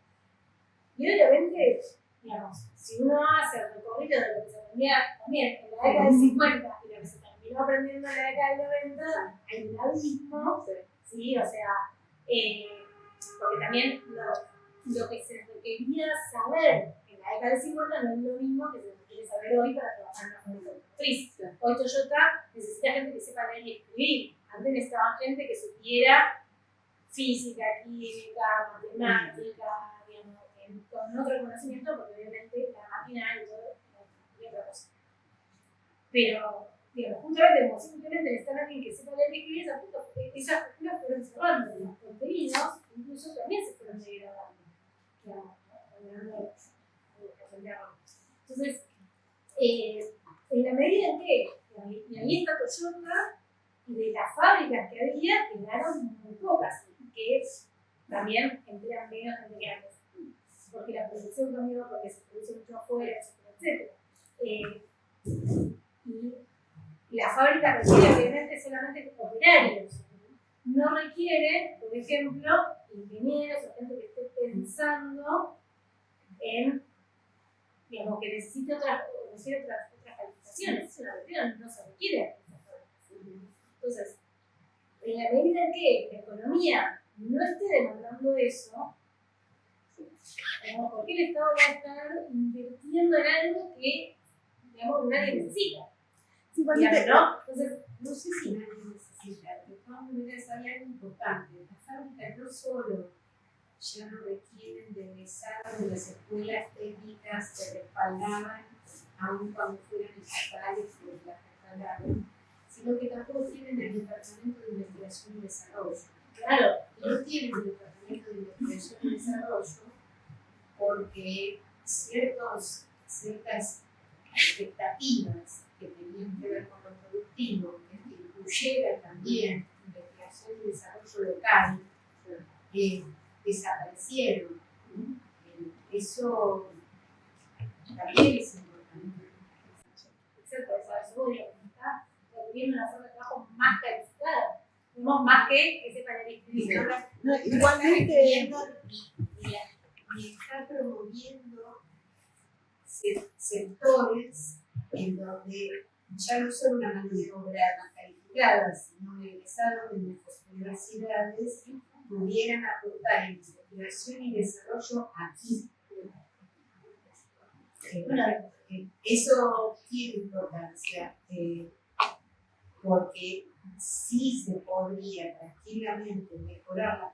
Y obviamente, digamos, si uno hace el recorrido de lo que se aprendía también en la década del 50 y lo que se terminó aprendiendo en la década del 90, hay un abismo, ¿sí? O sea, porque también lo que se requería saber en la década del 50 no es lo mismo que se requiere saber hoy para trabajar en una fábrica automotriz. Hoy Toyota necesita gente que sepa leer y escribir. Antes necesitaban gente que supiera física, química, matemática, digamos, con otro conocimiento, porque obviamente la máquina y todo y otra cosa. Pero, digamos, justamente como simplemente necesitan alguien que sepa leer y escribir, esas escuelas fueron cerrando, los contenidos incluso también se fueron degradando. Digamos, entonces, en la medida en que, y ahí está Toyota, y de las fábricas que había, quedaron muy pocas, que también emplean menos gente que antes, porque la producción cambió, porque se produce mucho afuera, etc. Y la fábrica requiere obviamente solamente operarios, no requiere, por ejemplo, ingenieros o gente que esté pensando en, digamos, que necesite otras calificaciones. Es una región, no se requiere. Entonces, en la medida en que la economía no esté demandando eso, digamos, ¿por qué el Estado va a estar invirtiendo en algo que, digamos, nadie necesita? Sí, Digamos, ¿no? Entonces, no sé si nadie necesita, de todas maneras hay algo importante. Las fábricas no solo ya no requieren de egresados de las escuelas técnicas que respaldaban, aun cuando fueran estatales, que las respaldaban, sino que tampoco tienen el departamento de investigación investigación y desarrollo. Claro, No tienen el departamento de investigación y desarrollo porque ciertas expectativas que tenían que ver con lo productivo, que incluyera también investigación y desarrollo local, desaparecieron. Eso también es importante. exacto, o sea, eso está requiriendo una forma de trabajo más calificada. No más que sepan escribir. No, igualmente, Y está promoviendo sectores en donde ya no son una mano de obra más calificada, sino egresados de nuestras universidades pudieran aportar investigación y desarrollo aquí. Eso tiene importancia, porque sí se podría tranquilamente mejorar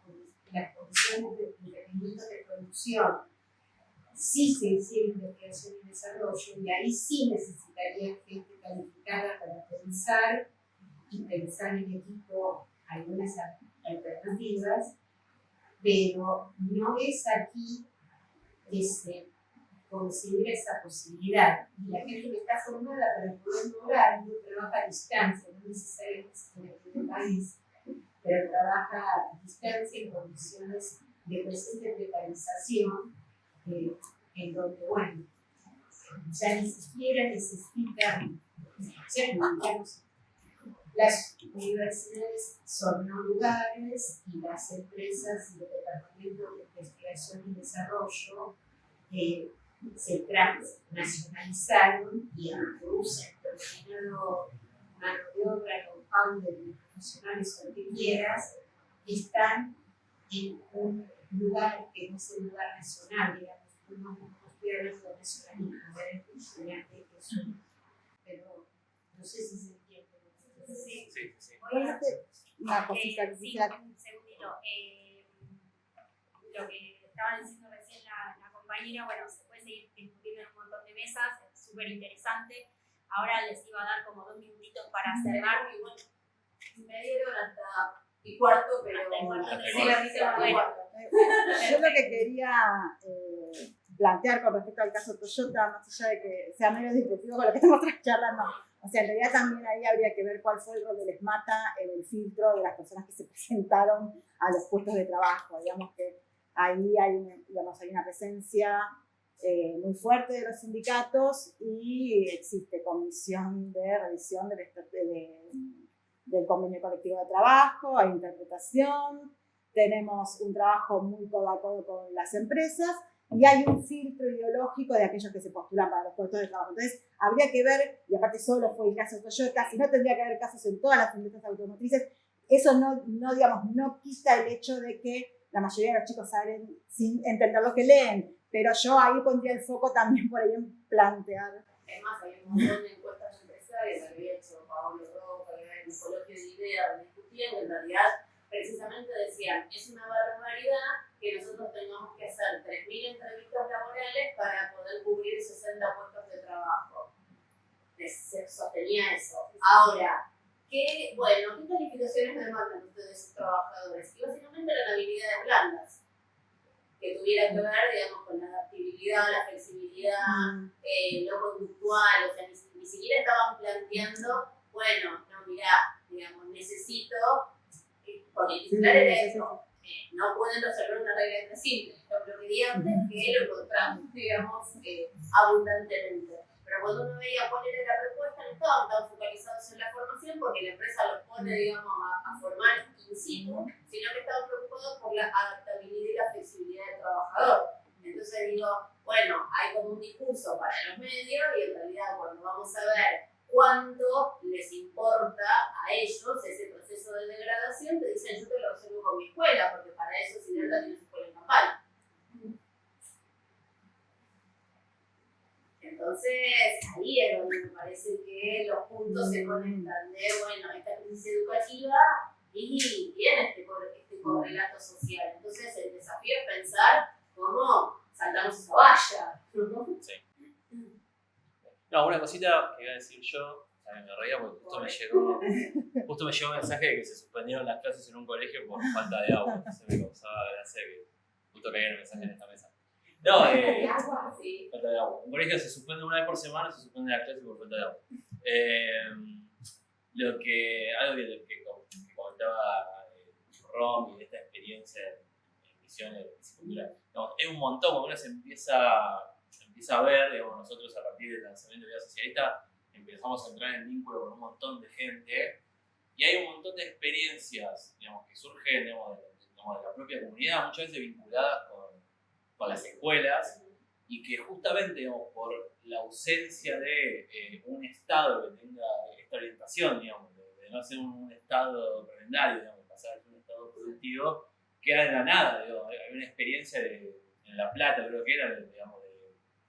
las condiciones de rendimiento de producción, sí se hiciera investigación y desarrollo, y ahí sí necesitaría gente calificada para pensar en equipo algunas alternativas, pero no es aquí que se considera esa posibilidad. Y la gente que está formada para poder lograrlo trabaja a distancia, no necesariamente en el país, pero trabaja a distancia en condiciones de presente precarización, en donde, bueno, ya ni siquiera necesitan, las universidades son no lugares y las empresas y los departamentos de investigación y desarrollo se transnacionalizaron y producen determinado mano de obra, know-how de profesionales o que quieras, están en un lugar que no es el lugar nacional, digamos, no estoy hablando de nacionalismo, pero no sé si se entiende. Sí. una cosita que Sí, quisiera. un segundito. Lo que estaba diciendo recién la compañera, bueno, se puede seguir discutiendo en un montón de mesas, es súper interesante. Ahora les iba a dar como 2 minutitos para cerrar. Y bueno, me dieron hasta y cuarto, pero Yo lo que quería plantear con respecto al caso Toyota, más allá de que sea medio disruptivo con lo que estamos charlando, o sea, en realidad también ahí habría que ver cuál fue el rol del ESMATA en el filtro de las personas que se presentaron a los puestos de trabajo. Digamos que ahí hay una presencia muy fuerte de los sindicatos y existe comisión de revisión del convenio colectivo de trabajo, hay interpretación, tenemos un trabajo muy codo a codo con las empresas y hay un filtro ideológico de aquellos que se postulan para los puestos de trabajo. Entonces, habría que ver, y aparte solo fue el caso de Toyota, si no tendría que haber casos en todas las empresas automotrices. Eso no quita el hecho de que la mayoría de los chicos saben sin entender lo que leen, pero yo ahí pondría el foco también por ahí en plantear. Además, hay un montón de encuestas empresariales que había hecho Paolo Roca, que era el coloquio de ideas, donde discutían que en realidad precisamente decían, es una barbaridad que nosotros tengamos que hacer 3.000 entrevistas laborales para poder cubrir 60 puestos de trabajo. Se sostenía eso. Ahora, ¿qué calificaciones demandan ustedes de sus trabajadores? Y básicamente eran habilidades blandas, que tuvieran que ver, digamos, con la adaptabilidad, la flexibilidad, lo conductual, o sea, ni siquiera estaban planteando, bueno, no, mirá, digamos, necesito, porque el titular era eso, no pueden resolver una regla de 3 simple, lo que dije antes, que lo encontramos, digamos, abundantemente. Pero cuando uno veía cuál era la propuesta, no estaban tan focalizados en la formación porque la empresa los pone, digamos, a formar in situ, sino que estaban preocupados por la adaptabilidad y la flexibilidad del trabajador. Entonces digo, bueno, hay como un discurso para los medios y en realidad cuando vamos a ver cuánto les importa a ellos ese proceso de degradación, te dicen, yo te lo resuelvo con mi escuela, porque para eso Siderta tiene su escuela en Campana. Entonces, ahí es donde me parece que los puntos se conectan de, bueno, esta crisis educativa y tiene este correlato social. Entonces, el desafío es pensar cómo saltamos esa valla. Sí. No, una cosita que iba a decir yo, me reía porque justo me llegó un mensaje de que se suspende suspendieron las clases en un colegio por falta de agua. Entonces me causaba gracia que justo caía el mensaje en esta mesa. No, Sí. falta de agua. Un colegio se suspende una vez por semana, se suspende las clases por falta de agua. Algo que comentaba Rom y esta experiencia en misiones de piscicultura, es un montón cuando uno se empieza a ver, digamos, nosotros a partir del lanzamiento de Vida Socialista empezamos a entrar en vínculo con un montón de gente y hay un montón de experiencias, digamos, que surgen, digamos, de la propia comunidad, muchas veces vinculadas con las escuelas y que justamente, digamos, por la ausencia de un Estado que tenga esta orientación, digamos, de no ser un Estado prebendario, digamos, pasar a ser un Estado productivo, queda en la nada, digamos. Hay una experiencia en La Plata, creo que era, digamos,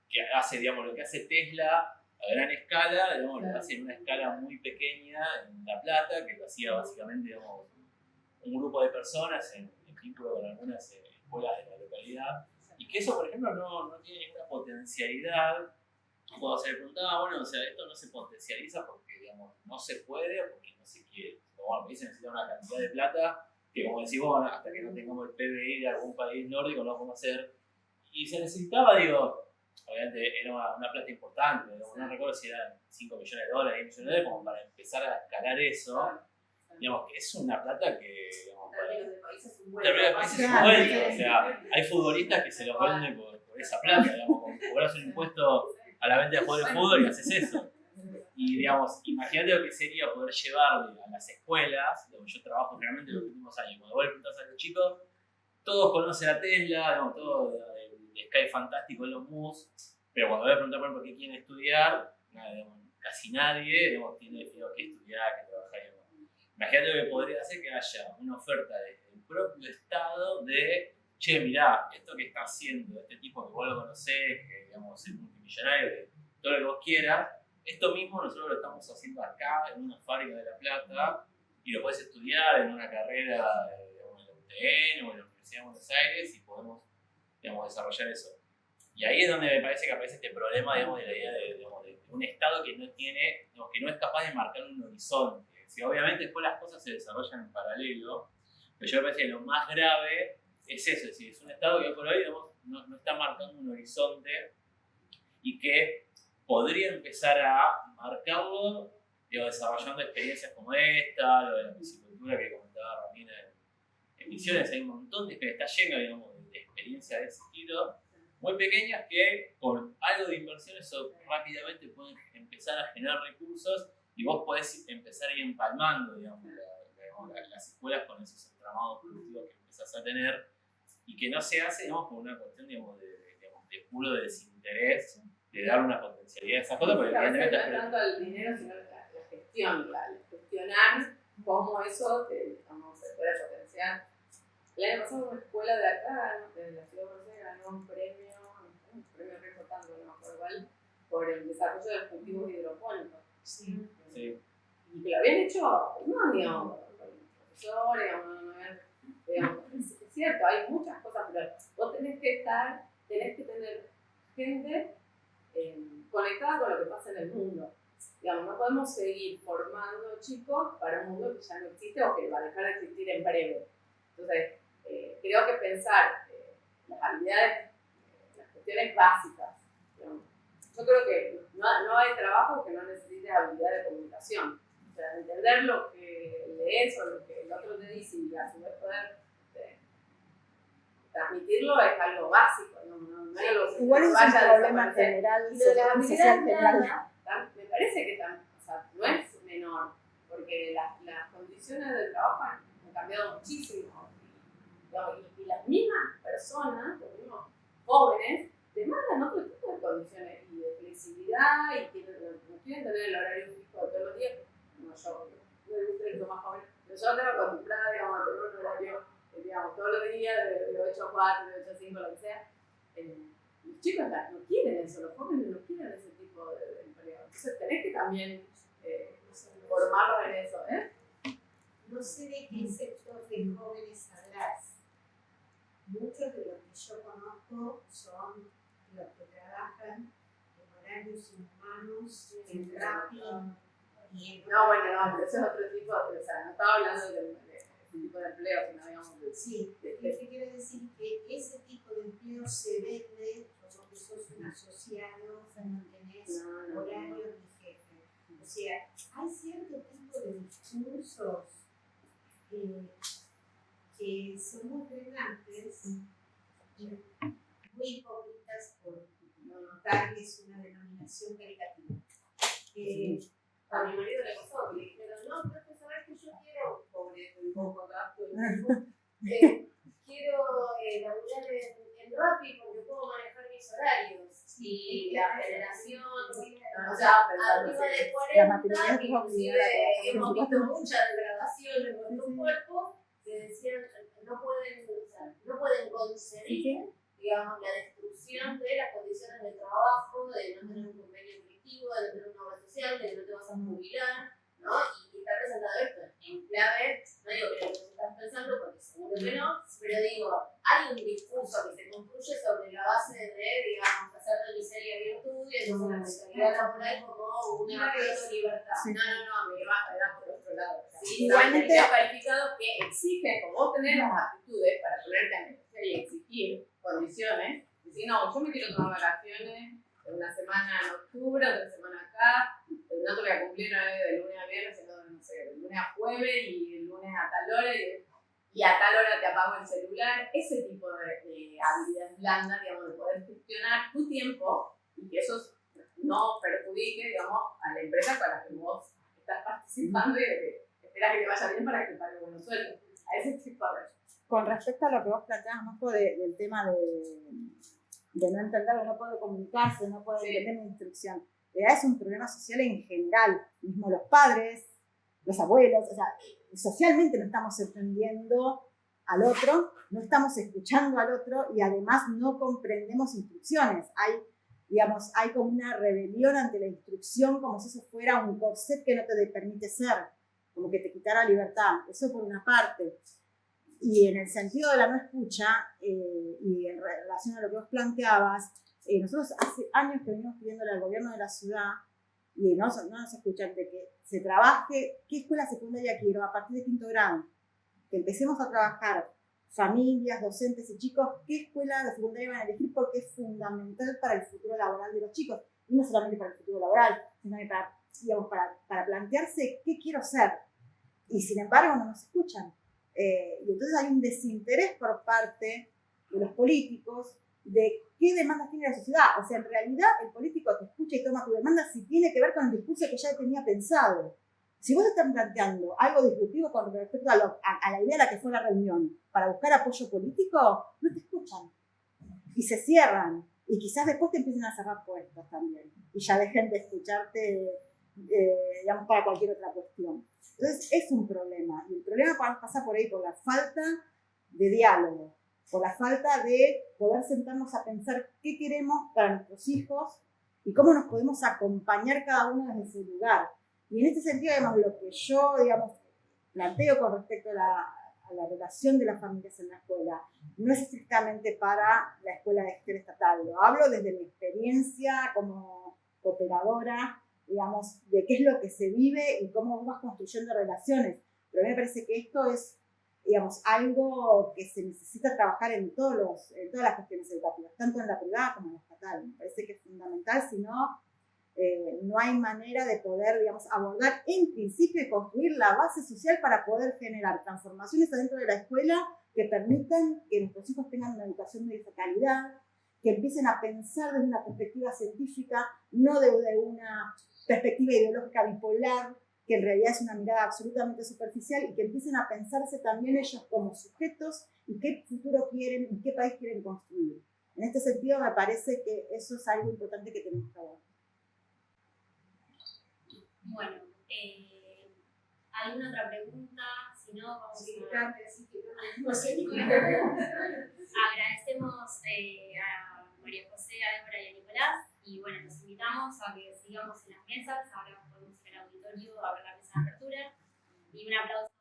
que hace, digamos, lo que hace Tesla a gran escala, digamos, lo hace en una escala muy pequeña en La Plata, que lo hacía básicamente, digamos, un grupo de personas en vínculo con algunas escuelas de la localidad, y que eso, por ejemplo, no tiene ninguna potencialidad. Cuando se le preguntaba, bueno, o sea, esto no se potencializa porque, digamos, no se puede o porque no se quiere. Pero bueno, ahí se necesita una cantidad de plata que, como decimos, bueno, hasta que no tengamos el PBI de algún país nórdico no lo podemos hacer. Y se necesitaba, digo, obviamente era una plata importante, no recuerdo si eran 5 millones de dólares, 10 millones de dólares, como para empezar a escalar eso. Digamos que es una plata que, digamos, Términos de países es un buen países es un vuelto. O sea, hay futbolistas que se los venden por esa plata, digamos, como cobras un impuesto a la venta de juegos de fútbol y haces eso. Y, digamos, imagínate lo que sería poder llevarle a las escuelas, donde yo trabajo realmente los últimos años. Cuando vos le preguntás a los chicos, todos conocen a Tesla, digamos, todo el Sky fantástico, los MUS, pero cuando voy a preguntar, por ejemplo, qué quieren estudiar, nada, digamos, casi nadie, digamos, tiene definido qué estudiar, qué trabajar. Imagínate lo que podría hacer que haya una oferta del propio Estado de, che, mirá, esto que está haciendo este tipo que vos lo conocés, que, digamos, es multimillonario, que todo lo que vos quieras, esto mismo nosotros lo estamos haciendo acá, en una fábrica de La Plata, y lo podés estudiar en una carrera, digamos, en la UTN o en la Universidad de Buenos Aires, y podemos, digamos, desarrollar eso. Y ahí es donde me parece que aparece este problema, digamos, de la idea de un Estado que no tiene, digamos, que no es capaz de marcar un horizonte. Si obviamente después las cosas se desarrollan en paralelo, pero yo me parece que lo más grave es eso, es decir, es un Estado que hoy por hoy, digamos, no está marcando un horizonte y que podría empezar a marcarlo, digamos, desarrollando experiencias como esta, lo de la piscicultura que comentaba Ramina en Misiones. Hay un montón de experiencias, está lleno, digamos, de experiencias de ese estilo, muy pequeñas que con algo de inversión eso rápidamente pueden empezar a generar recursos y vos podés empezar a ir empalmando, digamos, las escuelas con esos entramados productivos que empezás a tener y que no se hace, digamos, por una cuestión, digamos, de puro desinterés, de dar una potencialidad a esa cosa, porque evidentemente... No es tanto el dinero, sino la gestión, gestionar cómo eso digamos, se puede potenciar. El año pasado una escuela de acá, ¿no? De la ciudad de Buenos Aires, ganó un premio re importante, no me acuerdo cuál, por el desarrollo de cultivos hidropónicos. Sí. Sí. Y que lo habían hecho, no, digamos, con profesores, digamos, es cierto, hay muchas cosas, pero vos tenés que tener gente conectada con lo que pasa en el mundo. Digamos, no podemos seguir formando chicos para un mundo que ya no existe o que va a dejar de existir en breve. Entonces, creo que pensar las habilidades, las cuestiones básicas, digamos. Yo creo que no hay trabajo que no necesite habilidad de comunicación. O sea, entender lo que lees o lo que el otro te dice y a su vez poder transmitirlo es algo básico. No es algo que igual es un vaya a problema desaparecer. general, Y lo de la social habilidad general. me parece que o sea, no es menor, porque las condiciones del trabajo han cambiado muchísimo. Y las mismas personas, los mismos jóvenes, demandan otro tipo de condiciones y de flexibilidad y quieren tener el horario fijo de todos los días. No, yo me gusta ir más joven, pero yo tengo acostumbrada, digamos, a tener un horario, digamos, todos los días de 8 a 4, de 8 a 5, lo que sea. Los chicos no quieren eso, los jóvenes no quieren ese tipo de empleo. Entonces tenés que también formarlos en eso, No sé de qué sector de jóvenes hablas. Muchos de los que yo conozco son los que trabajan en horarios inhumanos, en Rappi y en... No, bueno, no, pero ese es otro tipo, o sea, no estaba hablando de Sí, te quiero decir que ese tipo de empleo se vende como que sos un asociado, no tenés horario ni jefe. O sea, hay cierto tipo de discursos que son muy drenantes y muy hipócritas por no darles una denominación caritativa. A mi marido le pasó que le dijeron, no, pero sabes que yo quiero, pobre, estoy un poco acá, quiero laburar en Rappi porque puedo manejar mis horarios. Y la generación, o sea, arriba de 40, inclusive hemos visto mucha degradación en nuestro cuerpo, que decían no pueden concebir, digamos, la destrucción de las condiciones de trabajo, de no tener un convenio colectivo, de no tener una obra social, de que no te vas a jubilar, ¿no? Y está presentado esto en clave, no digo que lo que estás pensando, porque seguro que no, pero digo, hay un discurso que se construye sobre la base de, digamos, hacer de miseria virtud, y entonces la mentalidad laboral como una libertad. Sí. No, me va por otro lado. Sí, igualmente calificado que exige, como vos tenés las aptitudes para ponerte a negociar y exigir condiciones, decir, no, yo me quiero tomar vacaciones una semana en octubre, otra semana acá, no te voy a cumplir de lunes a viernes, sino no sé, de lunes a jueves y el lunes a tal hora y a tal hora te apago el celular. Ese tipo de habilidades blandas, digamos, de poder gestionar tu tiempo y que eso no perjudique, digamos, a la empresa para la que vos estás participando y de que esperas que te vaya bien para que te pague buenos sueldos. A ese tipo de... Con respecto a lo que vos planteabas, Marco, del tema de no entender, de no poder comunicarse, no poder entender una instrucción. Es un problema social en general, mismo los padres, los abuelos, o sea, socialmente no estamos entendiendo al otro, no estamos escuchando al otro y además no comprendemos instrucciones. Hay como una rebelión ante la instrucción, como si eso fuera un corset que no te permite ser, como que te quitara libertad. Eso por una parte. Y en el sentido de la no escucha, y en relación a lo que vos planteabas, nosotros hace años que venimos pidiéndole al gobierno de la ciudad, y no nos escuchan, de que se trabaje qué escuela secundaria quiero a partir de 5º grado, que empecemos a trabajar familias, docentes y chicos, qué escuela de secundaria van a elegir, porque es fundamental para el futuro laboral de los chicos, y no solamente para el futuro laboral, sino para plantearse qué quiero ser, y sin embargo no nos escuchan. Y entonces hay un desinterés por parte de los políticos de qué demandas tiene la sociedad. O sea, en realidad el político te escucha y toma tu demanda si tiene que ver con el discurso que ya tenía pensado. Si vos estás planteando algo disruptivo con respecto a la idea de la que fue la reunión para buscar apoyo político, no te escuchan. Y se cierran. Y quizás después te empiecen a cerrar puertas también. Y ya dejen de escucharte, digamos, para cualquier otra cuestión. Entonces es un problema, y el problema pasa por ahí, por la falta de diálogo, por la falta de poder sentarnos a pensar qué queremos para nuestros hijos y cómo nos podemos acompañar cada uno desde ese lugar. Y en este sentido, digamos, lo que yo, digamos, planteo con respecto a la relación de las familias en la escuela, no es estrictamente para la escuela de gestión estatal, lo hablo desde mi experiencia como cooperadora, digamos, de qué es lo que se vive y cómo vas construyendo relaciones. Pero a mí me parece que esto es, digamos, algo que se necesita trabajar en todas las cuestiones educativas, tanto en la privada como en la estatal. Me parece que es fundamental, si no, no hay manera de poder, digamos, abordar en principio y construir la base social para poder generar transformaciones adentro de la escuela que permitan que nuestros hijos tengan una educación de esa calidad, que empiecen a pensar desde una perspectiva científica, no desde una perspectiva ideológica bipolar, que en realidad es una mirada absolutamente superficial, y que empiecen a pensarse también ellos como sujetos y qué futuro quieren y qué país quieren construir. En este sentido, me parece que eso es algo importante que tenemos que abordar. Bueno, ¿alguna otra pregunta? Si no, vamos a... Agradecemos a María José, a Débora y a Nicolás, y bueno, los invitamos a que sigamos en las mesas. Ahora podemos ir al auditorio a ver la mesa de apertura, y un aplauso.